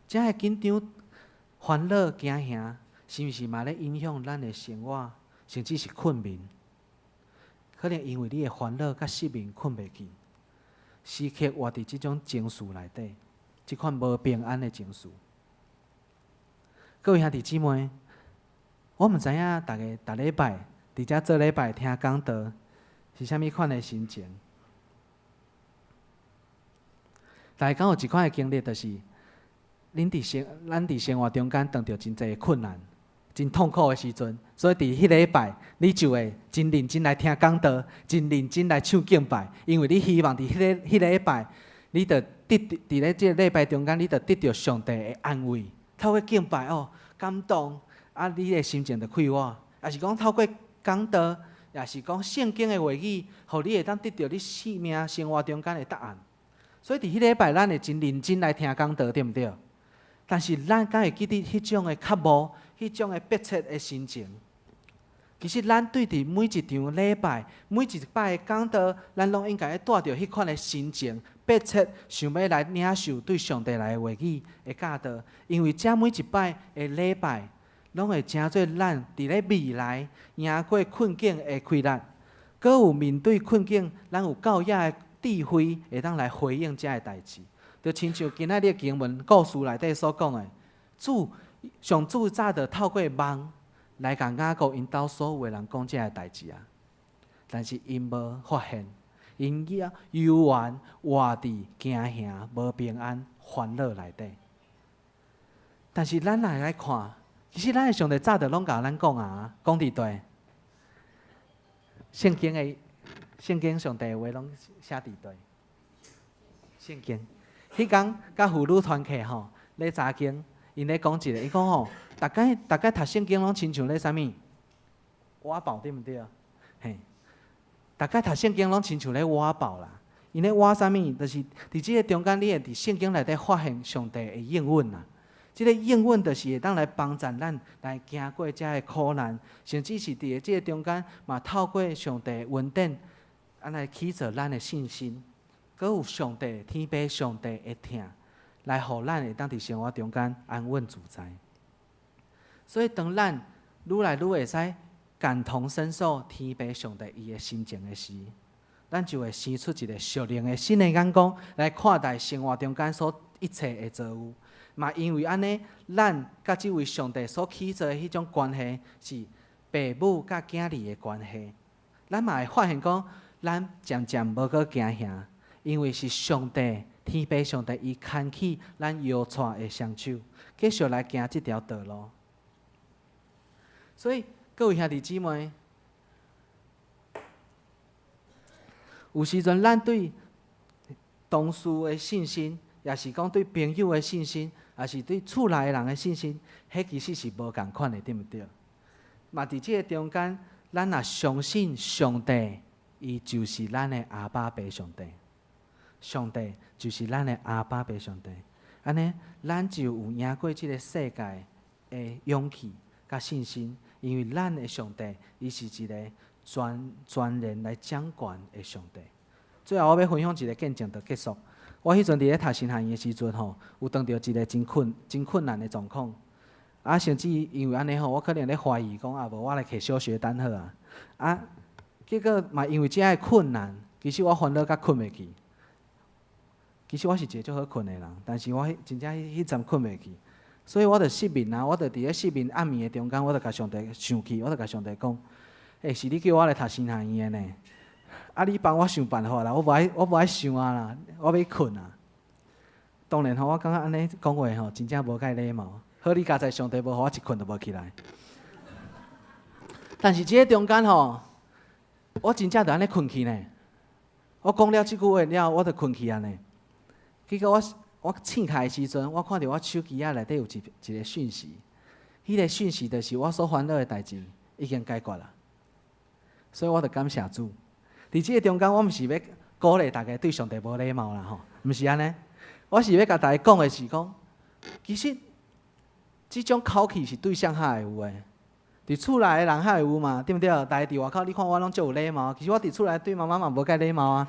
这个紧张、烦恼、惊吓。是毋是嘛咧影响咱的生活，甚至是困眠？可能因为你的烦恼甲失眠困袂去，时刻活伫即种情绪内底，即款无平安的情绪。各位兄弟姊妹，我毋知影大家逐礼拜伫遮做礼拜听讲道是啥物款的心情？大家敢有一款的经历，就是咱伫生活中间碰到真侪困难。真痛苦的时阵，所以伫迄礼拜，你就会真认真来听讲道，真认真来唱敬拜，因为你希望伫迄礼拜，你着伫咧即个礼拜中间，你着得到上帝的安慰，透过敬拜感动，你的心情就快活，也是讲透过讲道，也是讲圣经的话语，互你会当得到你生命生活中间的答案。所以伫迄礼拜，咱会真认真来听讲道，对毋对？但是咱敢会记得迄种的较无、迄种的迫切的心情？其实咱对伫每一场礼拜、每一摆的讲道，咱拢应该带着迄款的心情，迫切想要来领受对上帝来的话语的教导。因为这每一摆的礼拜，拢会成做咱伫咧未来赢过困境的开力，搁有面对困境，咱有够野的智慧，会当来回应这个代志。就亲像今仔日的经文故事内底所讲的，上主早就透过梦来甲雅各因兜所有的人讲这个代志啊，但是因无发现，因犹原活伫惊吓、无平安、烦恼内底。但是咱来看，其实咱的上帝早就拢甲咱讲啊，讲伫地，圣经上帝的话拢写伫地，圣经。迄天甲妇女团契吼，咧查经，因咧讲一个，伊讲吼，大概读圣经拢亲像咧啥物？挖宝对毋对？嘿，大概读圣经拢亲像咧挖宝啦。因咧挖啥物？就是伫即个中间，你会伫圣经内底发现上帝的应允啦。即个应允就是会当来帮助咱来行过遮个苦难，甚至是伫即个中间嘛透过上帝的恩典，来起造咱的信心。搁有上帝天父上帝的疼，来互咱会当伫生活中间安稳自在。所以当咱愈来愈会使感同身受天父上帝伊的心情的时，咱就会生出一个属灵的新的眼光来看待生活中间所一切的造物。嘛，因为安尼，咱甲即位上帝所起造的迄种关系是父母甲囝儿的关系，咱嘛会发现讲，咱渐渐无搁惊吓。因为是上帝，天父上帝，伊牵起咱摇带的双手，继续来行这条道路。所以各位兄弟姊妹，有时阵咱对同事的信心，也是讲对朋友的信心，也是对厝内的人的信心，迄其实是无共款的，对毋对？嘛，伫这个中间，咱若相信上帝，伊就是咱的阿爸爸上帝。上帝就是咱的阿爸爸上帝，安尼咱就有赢过这个世界的勇气甲信心，因为咱的上帝，伊是一个全然来掌管的上帝。最后我要分享一个见证就结束。我迄阵伫咧读神学院的时阵吼，有碰到一个真困难的状况，啊，甚至因为安尼吼，我可能咧怀疑讲啊，无我来摕小学单好啊，啊，结果嘛因为这个困难，其实我烦恼甲困袂去。其实我是一个足好困的人，但是我真正迄阵困袂去，所以我就失眠啊！我就伫咧失眠暗暝的中间，我就甲上帝生气，我就甲上帝讲：是你叫我来读神学院的呢？啊，你帮我想办法啦！我无爱想啊啦，我要困啊！当然吼，我感觉安尼讲话吼，真正无介礼貌。好，你家在上帝无，我一困都无起来。但是这个中间吼，我真正就安尼困去呢。我讲了即句话了，我就困去安尼。结果我醒开的时阵，我看到我手机内底有一个讯息，迄个讯息就是我所烦恼的代志已经解决了，所以我就感谢主。伫即个中间，我毋是要鼓励大家对上帝无礼貌啦吼，毋是安尼。我是要甲大家讲的是讲，其实即种口气是对象较会有的，伫厝内的人较会有嘛，对毋对？大家伫外口，你看我拢足有礼貌，其实我伫厝内对妈妈嘛无介礼貌啊。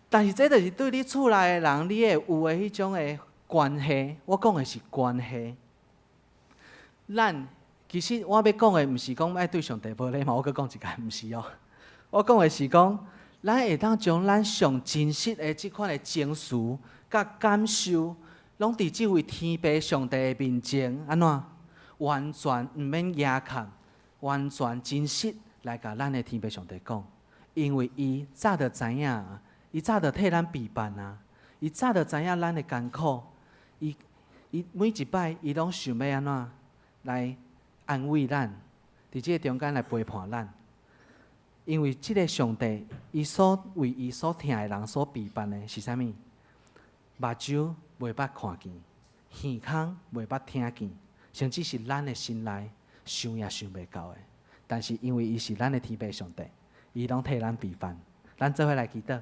但是这就是对你厝内的人，你会有的迄种的关系。我讲的是关系。咱其实我要讲的，毋是讲爱对上帝无礼貌。我搁讲一届，毋是哦。我讲的是讲，咱会当将咱上真实的即款的情绪、甲感受，拢伫即位天父上帝的面前，安怎完全毋免压扛，完全真实来甲咱的天父上帝讲，因为伊早就知影。伊早就替咱备办啊！伊早就知影咱的艰苦，伊每一摆伊拢想要安怎来安慰咱，伫即个中间来陪伴咱。因为即个上帝，伊所为伊所疼的人所备办的是啥物？目睭袂捌看见，耳孔袂捌听见，甚至是咱的心内想也想袂到的。但是因为伊是咱的天父上帝，伊拢替咱备饭。咱做伙来祈祷。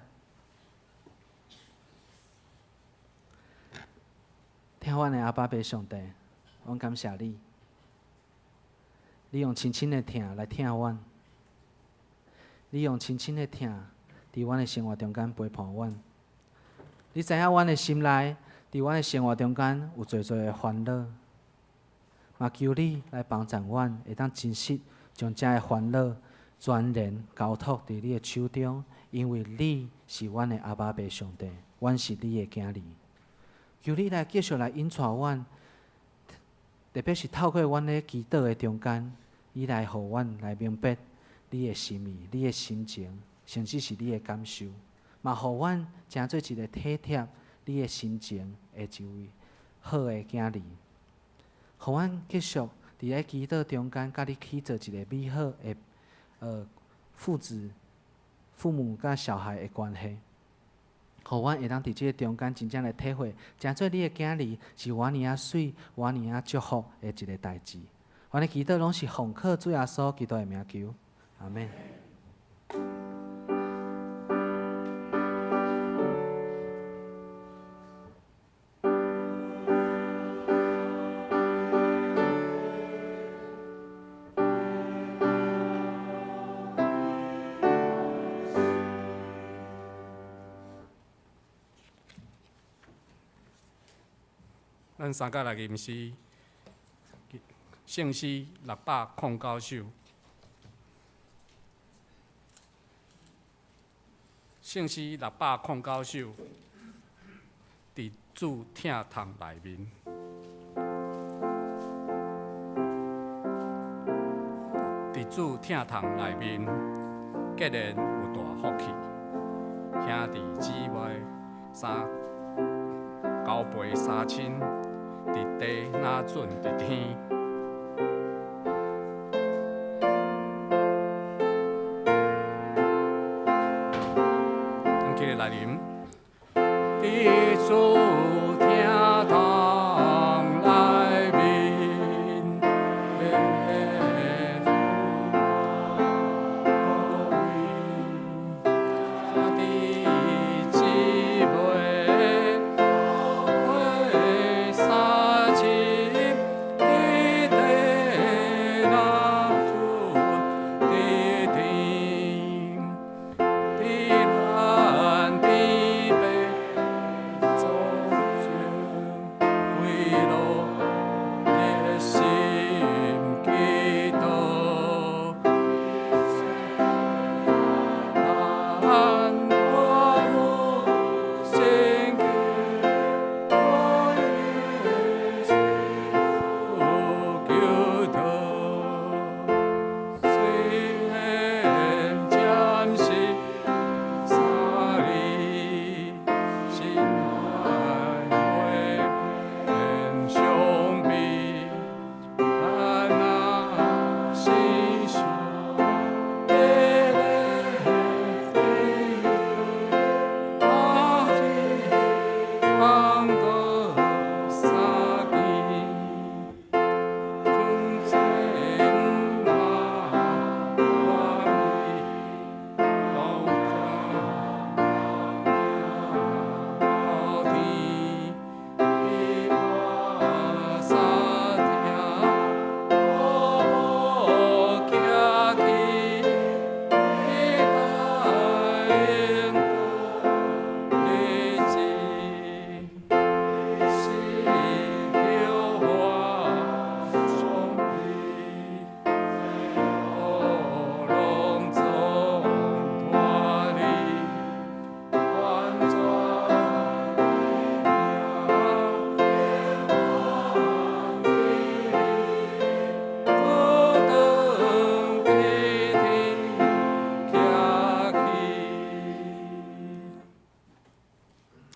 听阮的阿爸爸上帝，阮感谢你，你用深深的疼来疼阮，你用深深的疼伫阮的生活中间陪伴阮。你知影阮的心内，伫阮的生活中间有侪侪的烦恼，嘛求你来帮助阮，会当真实将这的烦恼全然交托伫你的手中，因为你是阮的阿爸爸上帝，阮是你的囝儿。求你来继续来引带阮，特别是透过阮咧祈祷的中间，你来互阮来明白你的心意、你的心情，甚至是你的感受，嘛互阮成做一个体贴你的心情的一位好的囝儿。互阮继续伫咧祈祷中间，甲你去做一个美好的父母甲小孩的关系。互阮会当伫即个中间真正来体会，诚做你的囝儿是偌尔啊水、偌尔啊祝福的一个代志。阮的祈祷拢是奉靠主耶稣基督的名求，阿免。咱三甲来吟诗，圣诗609首，圣诗609首，伫主疼痛内面，伫主疼痛内面，结然有大福气，兄弟姊妹交陪三亲。伫地哪准伫天，咱起来来吟。伫主疼痛内面，伫姊妹。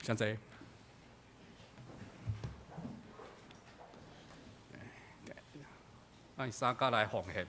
像这，咱三甲来奉献。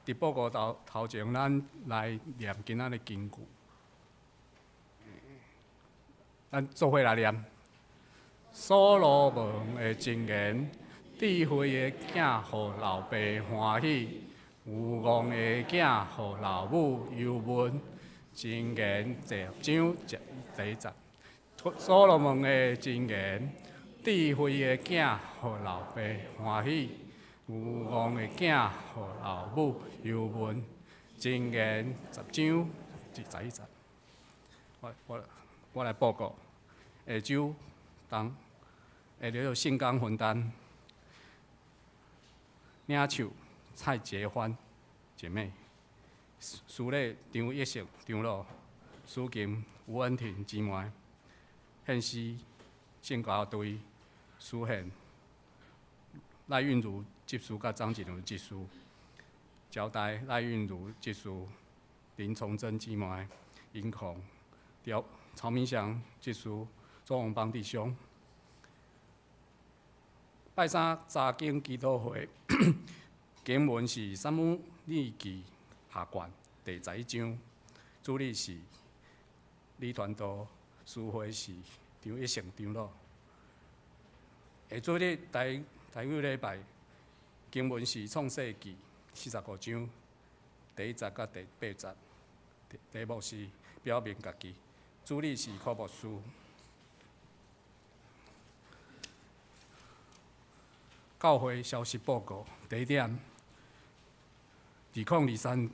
伫报告头前，咱来念今仔日经句。咱做伙来念。所罗门的箴言，智慧的囝，互老爸欢喜；有憨的囝，互老母忧闷。箴言10章第1节。所罗门的箴言，智慧的囝，互老爸欢喜；有憨的囝，互老母忧闷。箴言10章第11节。我来报告。下周当下了圣工分担，领袖蔡杰欢姐妹，司礼张一成长老，司琴吴恩婷姊妹，献诗圣教队司宪赖韵如执事甲张锦如执事，交代赖韵如执事，林崇珍姊妹，音控曹明祥执事。周王邦弟兄，拜三查经祈祷会，经文是《撒母耳记下卷》第11章，主理是李传道，司会是张一成长老。下主日第几礼拜，经文是《创世纪》45章第1节到第8节，题目是表明家己，主理是科牧师。教会消息报告：第1点，2023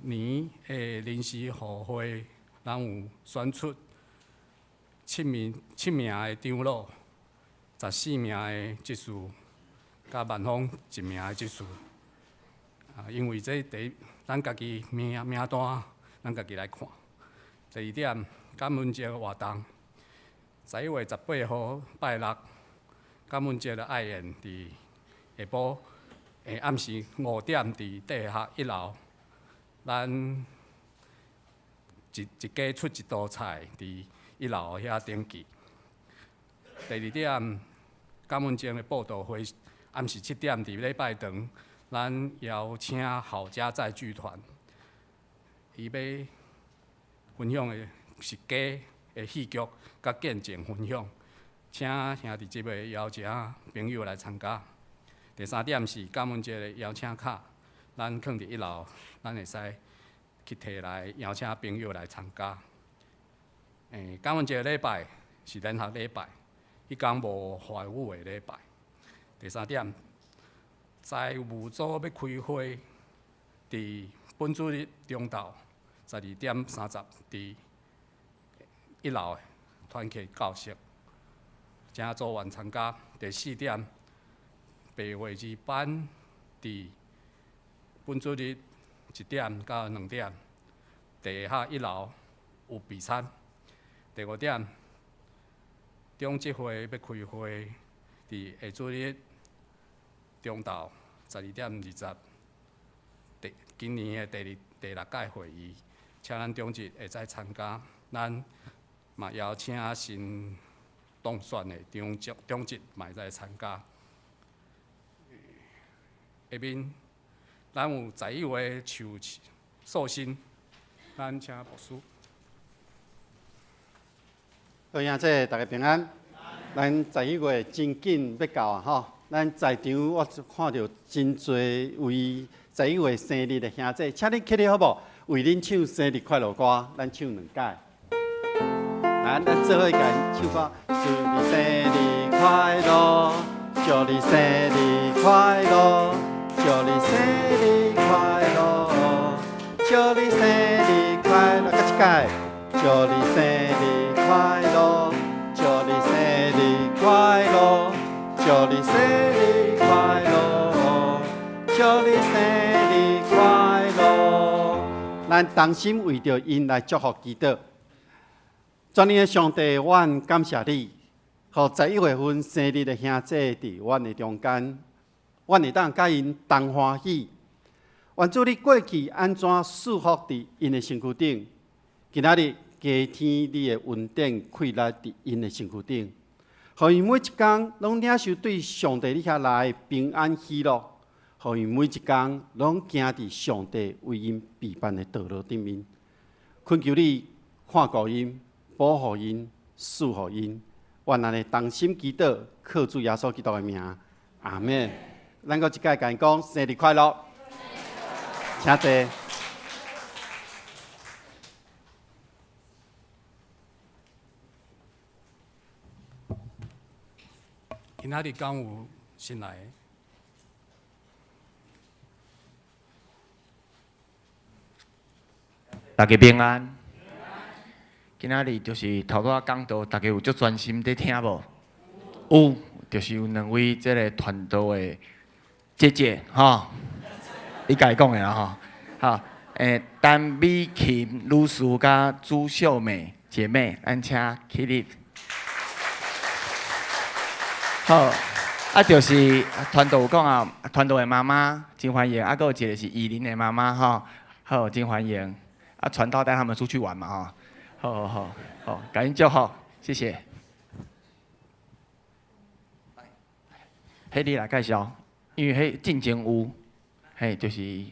年的临时互会，咱有选出7名的长老，14名的执事，甲万方1名的执事。因为这咱家己名单，咱家己来看。第2点，感恩节活动，11月18号拜六。感恩节的爱宴伫下晡暗时5点伫地下1楼，咱一家出一道菜伫1楼遐登记。第2点，感恩节的报道会暗时7点伫礼拜堂，咱邀请郝家载剧团，伊要分享的是家的戏剧甲见证分享。请兄弟姐妹邀请朋友来参加。第3点是感恩节的邀请卡，咱放伫1楼，咱会使去摕来邀请朋友来参加。感恩节的礼拜是联合礼拜，迄天无华语的礼拜。第3点，财务组要开会，伫本主日中昼12点30伫1楼的团契教室。请组员参加。第4点，白话字班伫本主日1点到2点，地下1楼有备餐。第5点，中执会要开会，伫下主日中昼12点20，今年的第6届会议，请咱中执会再参加。咱嘛邀请新当选的中执嘛会再参加。下面咱有11月寿星，咱请牧师。好，兄弟，大家平安。咱11月真紧要到啊吼！咱在场我看到真侪为11月生日的兄弟，请恁起立好无？为恁唱生日快乐歌，咱唱2届。来，咱做伙甲因唱歌。祝你生日快乐，祝你生日快乐，祝你生日快乐，祝你生日快乐，再一届，祝你生日快乐，祝你生日快乐，祝你生日快乐，祝你生日快乐。咱同心为着因来祝福祈祷。全能的上帝，阮感谢你，互11月份生日的兄弟伫阮的中间，阮会当甲因同欢喜。愿主你过去安怎祝福伫因的身躯顶，今仔日加添你的恩典快乐伫因的身躯顶，互因每一天拢领受对上帝你遐来平安喜乐，互因每一天拢行伫上帝为因备办的道路顶面。恳求你看顾因、保护因、赐福因。愿咱的同心祈祷，靠主耶稣基督的名，阿门。咱搁一届甲因讲生日快乐，请坐。今仔日敢有新来的？大家平安。今仔日就是头拄仔讲道，大家有足专心在听无？有，就是有两位即个传道的姐姐，吼，你家己讲的啦，吼，好，陈美琴女士甲朱秀美姐妹，咱请起立。好，啊，就是传道有讲啊，传道的妈妈真欢迎，啊，还有一个是依林的妈妈，吼，好，真欢迎。啊，传道带他们出去玩嘛，哈，好，感恩祝福，谢谢。迄你来介绍，因为迄进前有，嘿，就是，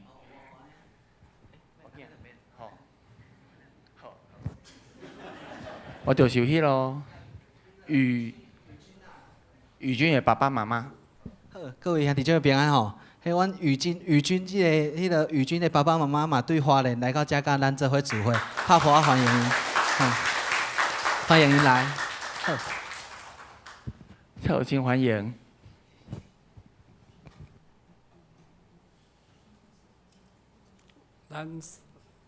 我就是迄咯，宇君的爸爸妈妈。好，各位兄弟姐妹平安吼。迄阮宇君迄个宇君的爸爸妈妈嘛，对花莲来到遮甲咱做伙聚会，拍破欢迎因，欢迎因来。好，热情欢迎。咱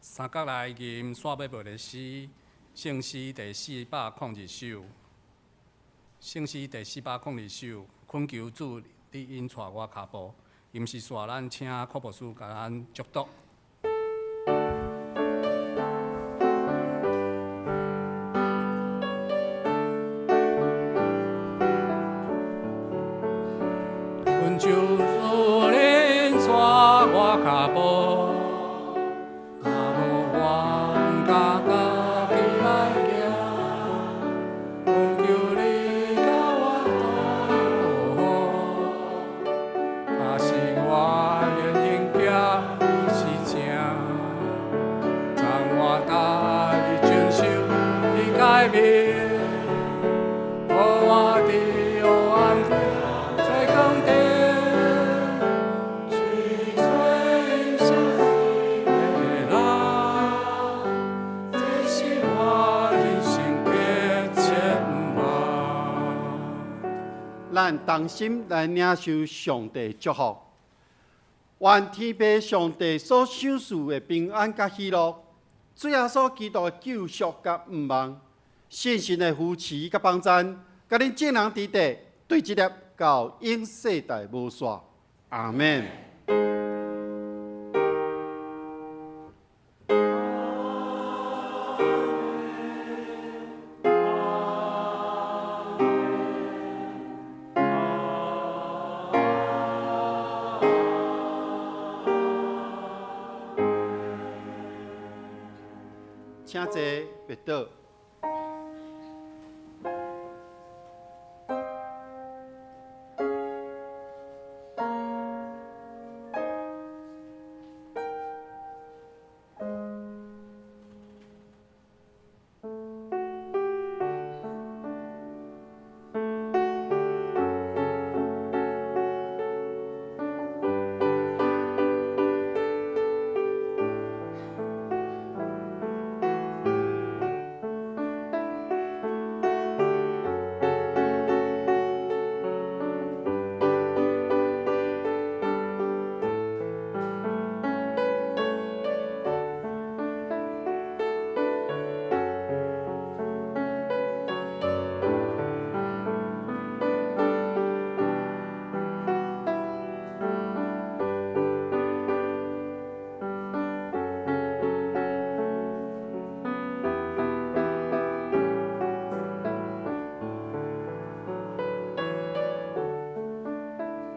三角来吟线尾部的诗，圣诗第402首，圣诗第402首，恳求主你引带我脚步。임시说咱请科博士甲咱祝祷。阮就如恁带我脚步，啊无愿家家己来行，阮求你甲我同行。是我愿应行是正，让我家己遵守你诫命，互我伫黑暗中在光顶，追随上帝的人，这是我人生的前望。咱同心来领受上帝祝福。愿天父上帝所赏赐的平安甲喜乐，主耶稣基督的救赎甲毋忘，信心的扶持甲帮赞，甲恁众人伫地对一粒到永世代无煞。阿门。请坐，别倒。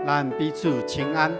咱彼此请安。